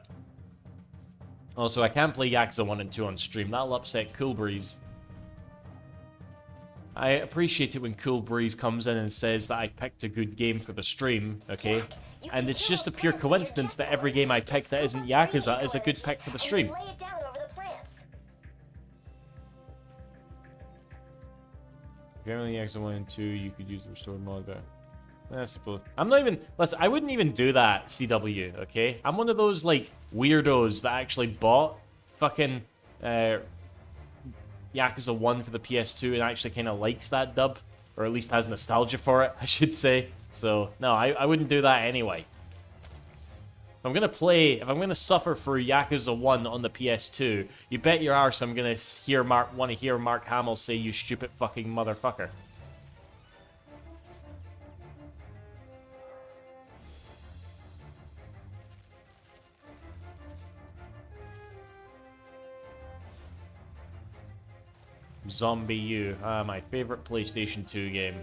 Also, I can't play Yakuza 1 and 2 on stream. That'll upset Cool Breeze. I appreciate it when Cool Breeze comes in and says that I picked a good game for the stream, okay? And it's just a pure coincidence that every game I pick that isn't Yakuza is a good pick for the stream. Apparently, Yakuza 1 and 2, you could use the restored mod there. I suppose. I'm not even... Listen, I wouldn't even do that, CW, okay? I'm one of those, like, weirdos that actually bought fucking... Yakuza 1 for the PS2 and actually kind of likes that dub, or at least has nostalgia for it, I should say. So, no, I wouldn't do that anyway. If I'm gonna suffer for Yakuza 1 on the PS2, you bet your arse I'm gonna want to hear Mark Hamill say, "You stupid fucking motherfucker." Zombie U, my favorite PlayStation 2 game.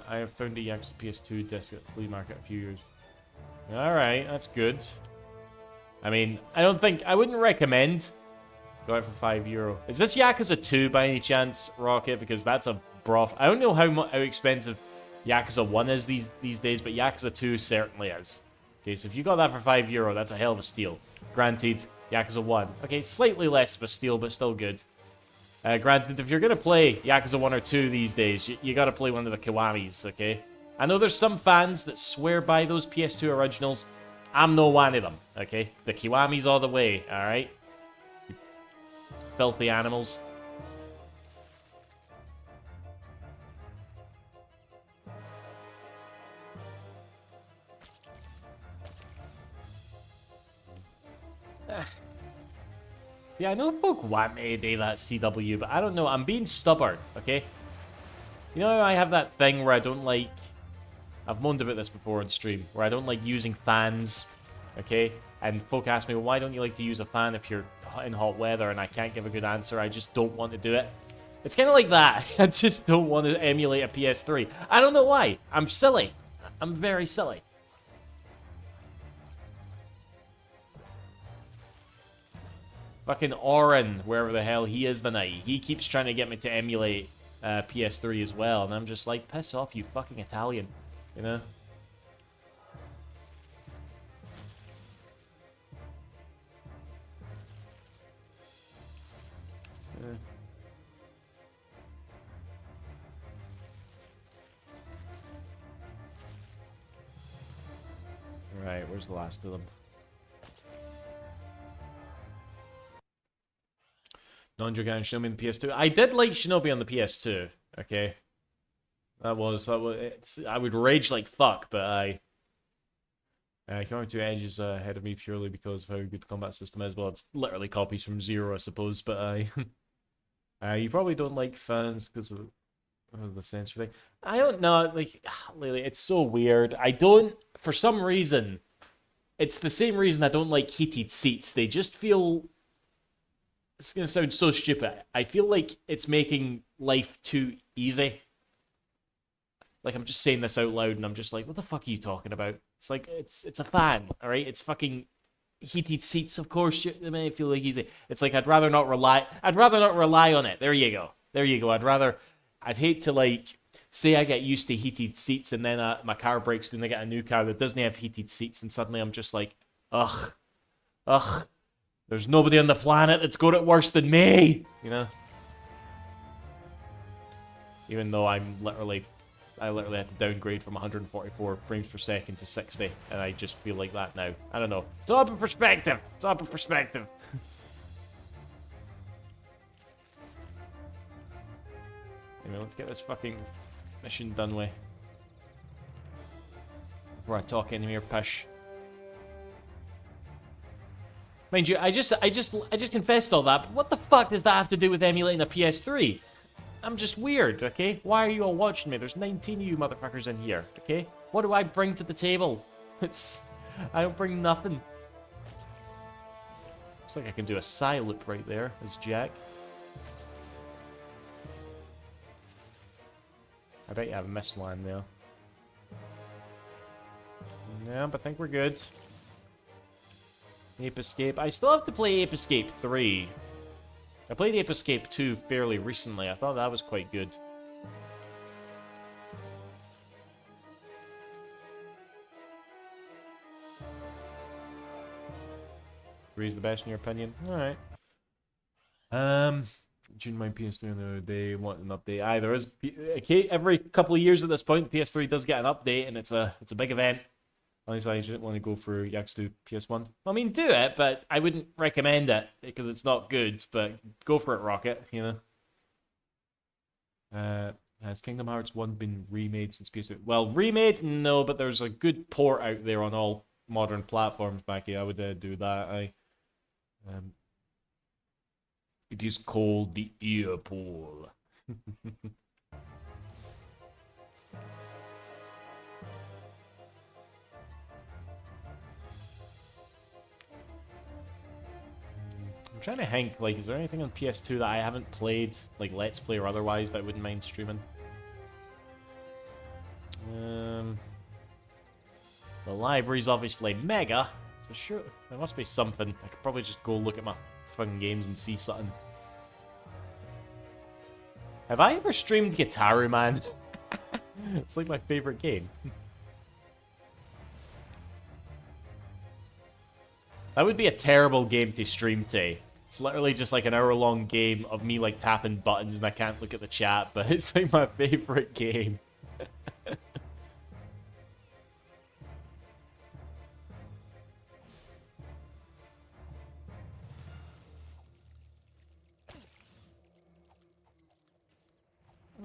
I have found a Yakuza PS2 disc at the flea market a few years. Alright, that's good. I mean, I wouldn't recommend go out for €5. Is this Yakuza 2 by any chance, Rocket? Because that's a broth. I don't know how expensive Yakuza 1 is these days, but Yakuza 2 certainly is. Okay, so if you got that for €5, that's a hell of a steal. Granted, Yakuza 1. Okay, slightly less of a steal, but still good. Granted, if you're going to play Yakuza 1 or 2 these days, you got to play one of the Kiwamis, okay? I know there's some fans that swear by those PS2 originals. I'm no one of them, okay? The Kiwamis all the way, alright? Filthy animals. Yeah, I know folk want me to do that CW, but I don't know. I'm being stubborn, okay? You know, I have that thing where I don't like... I've moaned about this before on stream, where I don't like using fans, okay? And folk ask me, well, why don't you like to use a fan if you're in hot weather? And I can't give a good answer. I just don't want to do it. It's kind of like that. I just don't want to emulate a PS3. I don't know why. I'm silly. I'm very silly. Fucking Oren, wherever the hell he is tonight, he keeps trying to get me to emulate PS3 as well, and I'm just like, piss off, you fucking Italian, you know? Right, where's the last of them? Non-Dragon Shinobi on the PS2. I did like Shinobi on the PS2. Okay, that was I would rage like fuck, but I Coming to Edge is ahead of me purely because of how good the combat system is. Well, it's literally copies from Zero, I suppose. But you probably don't like fans because of the censor thing. I don't know. Like, Lily, it's so weird. I don't. For some reason, it's the same reason I don't like heated seats. They just feel. It's gonna sound so stupid. I feel like it's making life too easy. Like, I'm just saying this out loud, and I'm just like, what the fuck are you talking about? It's like, it's a fan, all right? It's fucking heated seats, of course. They may feel like easy. It's like, I'd rather not rely on it. There you go. I'd hate to, like, say I get used to heated seats, and then my car breaks down, I get a new car that doesn't have heated seats, and suddenly I'm just like, ugh. There's nobody on the planet that's got it worse than me, you know? Even though I literally had to downgrade from 144 frames per second to 60, and I just feel like that now. I don't know. It's all up in perspective. Anyway, let's get this fucking mission done with. Before I talk any more pish. Mind you, I just confessed all that, but what the fuck does that have to do with emulating a PS3? I'm just weird, okay? Why are you all watching me? There's 19 of you motherfuckers in here, okay? What do I bring to the table? I don't bring nothing. Looks like I can do a side loop right there as Jack. I bet you I've missed one there. Yeah, but I think we're good. Ape Escape. I still have to play Ape Escape 3. I played Ape Escape 2 fairly recently. I thought that was quite good. 3 is the best in your opinion? Alright. June my PS3 the other day want an update. There is every couple of years at this point the PS3 does get an update, and it's a big event. Honestly, I didn't want to go for Yakuza PS1. I mean, do it, but I wouldn't recommend it because it's not good. But go for it, Rocket. You know. Has Kingdom Hearts 1 been remade since PS2? Well, remade, no, but there's a good port out there on all modern platforms, Mackie. I would do that. It is called the Earpole. I'm trying to think, like, is there anything on PS2 that I haven't played, like Let's Play or otherwise, that I wouldn't mind streaming? library's obviously mega. So sure, there must be something. I could probably just go look at my fucking games and see something. Have I ever streamed Guitaru Man? It's like my favorite game. That would be a terrible game to stream to. It's literally just like an hour-long game of me like tapping buttons and I can't look at the chat, but it's like my favorite game.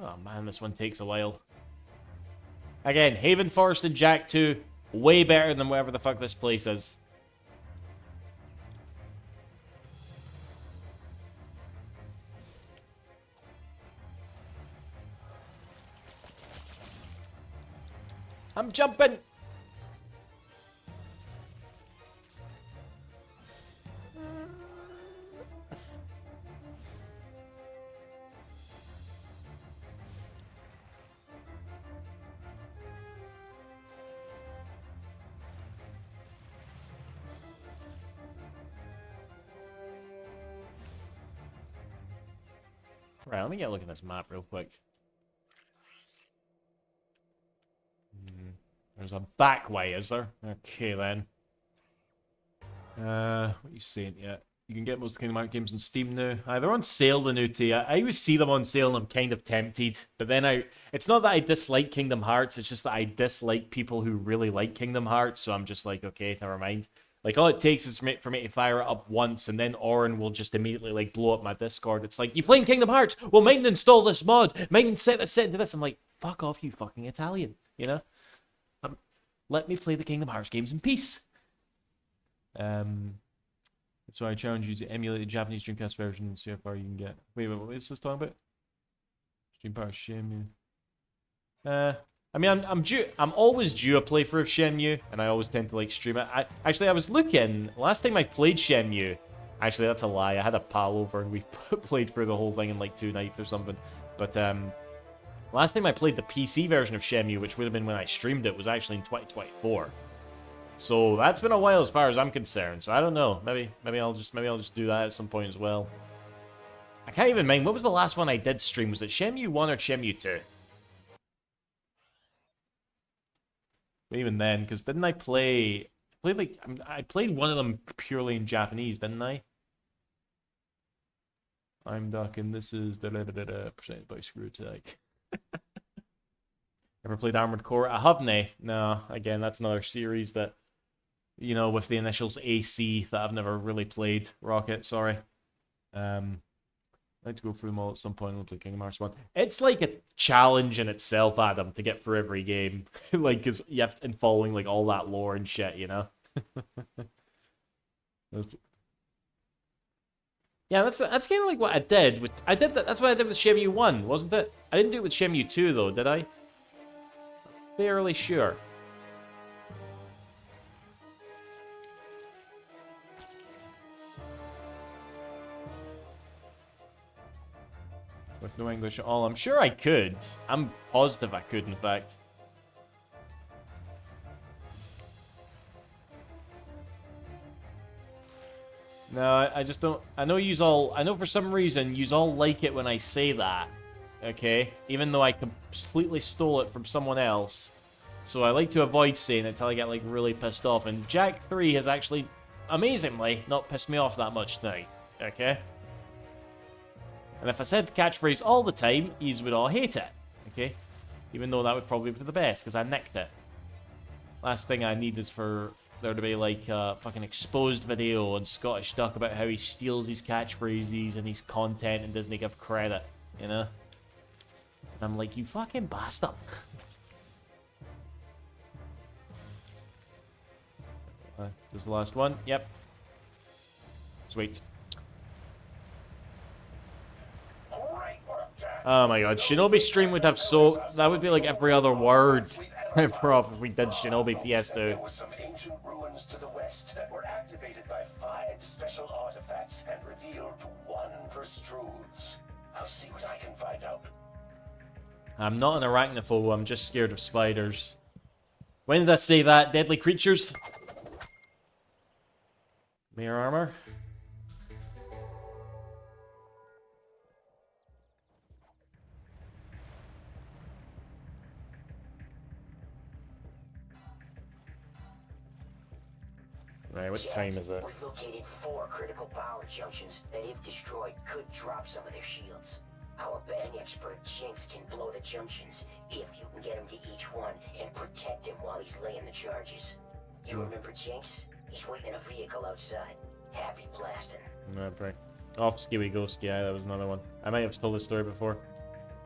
Oh man, this one takes a while. Again, Haven Forest and Jack 2, way better than whatever the fuck this place is. I'm jumping! Right, let me get a look at this map real quick. There's a back way, is there? Okay, then. What are you saying yet? You can get most Kingdom Hearts games on Steam now. They're on sale, the new tea. I always see them on sale and I'm kind of tempted. But then it's not that I dislike Kingdom Hearts, it's just that I dislike people who really like Kingdom Hearts. So I'm just like, okay, never mind. Like, all it takes is for me to fire it up once, and then Oren will just immediately, like, blow up my Discord. It's like, you playing Kingdom Hearts? Well, mind install this mod. Mind set this into this. I'm like, fuck off, you fucking Italian. You know? Let me play the Kingdom Hearts games in peace. So I challenge you to emulate the Japanese Dreamcast version and see how far you can get. Wait, what is this talking about? Stream Power Shenmue. I mean, I'm always due a playthrough of Shenmue, and I always tend to like stream it. I was looking last time I played Shenmue. Actually, that's a lie. I had a pal over and we played through the whole thing in like 2 nights or something. But last time I played the PC version of Shenmue, which would have been when I streamed it, was actually in 2024. So that's been a while as far as I'm concerned. So I don't know. Maybe I'll just do that at some point as well. I can't even mind. What was the last one I did stream? Was it Shenmue 1 or Shenmue 2? Even then, because didn't I I played one of them purely in Japanese, didn't I? I'm ducking. This is percentage by screw attack. Ever played Armored Core? I haven't. No, again, that's another series that, you know, with the initials AC that I've never really played. Rocket, sorry. I'd like to go through them all at some point and play Kingdom Hearts 1. It's like a challenge in itself, Adam, to get through every game. Like, because you have to, and following, like, all that lore and shit, you know? Yeah, that's kind of like what I did with... That's what I did with Shenmue 1, wasn't it? I didn't do it with Shenmue 2, though, did I? Fairly sure. With no English at all. I'm sure I could. I'm positive I could, in fact. No, I just don't... I know for some reason yous all like it when I say that. Okay? Even though I completely stole it from someone else. So I like to avoid saying it until I get, like, really pissed off. And Jack 3 has actually, amazingly, not pissed me off that much tonight. Okay? And if I said the catchphrase all the time, yous would all hate it. Okay? Even though that would probably be for the best, because I nicked it. Last thing I need is for there to be, like, a fucking exposed video on Scottish Duck about how he steals his catchphrases and his content and doesn't give credit, you know? And I'm like, you fucking bastard. This is the last one. Yep. Sweet. Oh my god, Shinobi stream would have so... That would be like every other word if we did Shinobi PS2. There were some ancient ruins to the west that were activated by 5 special artifacts and revealed wondrous truths. I'll see what I can find out. I'm not an arachnophobe, I'm just scared of spiders. When did I say that? Deadly creatures? Mere armor? Right, what time is it? We've located 4 critical power junctions that, if destroyed, could drop some of their shields. Our bang expert Jinx can blow the junctions if you can get him to each one and protect him while he's laying the charges. You remember Jinx? He's waiting in a vehicle outside. Happy blasting. Right. Off Skiwi Ghost, yeah, that was another one. I might have told this story before.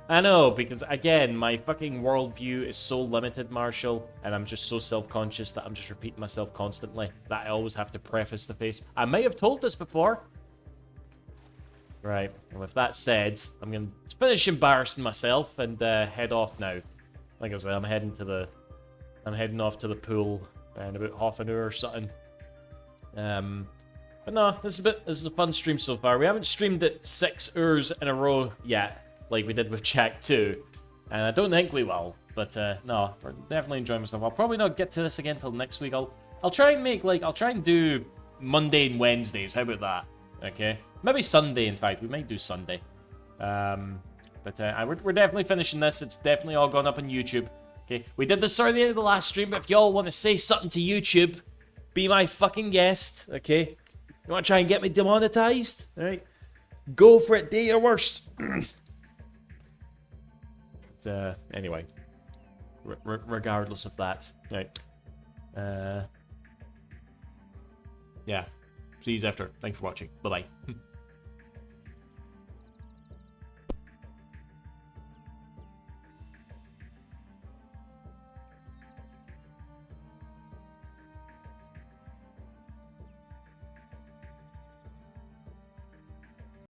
I know, because again, my fucking worldview is so limited, Marshall, and I'm just so self-conscious that I'm just repeating myself constantly, that I always have to preface the face. I might have told this before. Right, and with that said, I'm going to finish embarrassing myself and head off now. Like I said, I'm heading off to the pool in about half an hour or something. But no, this is a fun stream so far. We haven't streamed it 6 hours in a row yet, like we did with Jack 2. And I don't think we will. But no, we're definitely enjoying myself. I'll probably not get to this again till next week. I'll try and do Monday and Wednesdays. How about that? Okay. Maybe Sunday, in fact. We might do Sunday. But we're definitely finishing this. It's definitely all gone up on YouTube. Okay. We did this at the end of the last stream, but if y'all want to say something to YouTube, be my fucking guest. Okay. You want to try and get me demonetized? Alright. Go for it. Do your worst. Anyway. Regardless of that. Right. Yeah. See you after. Thanks for watching. Bye-bye.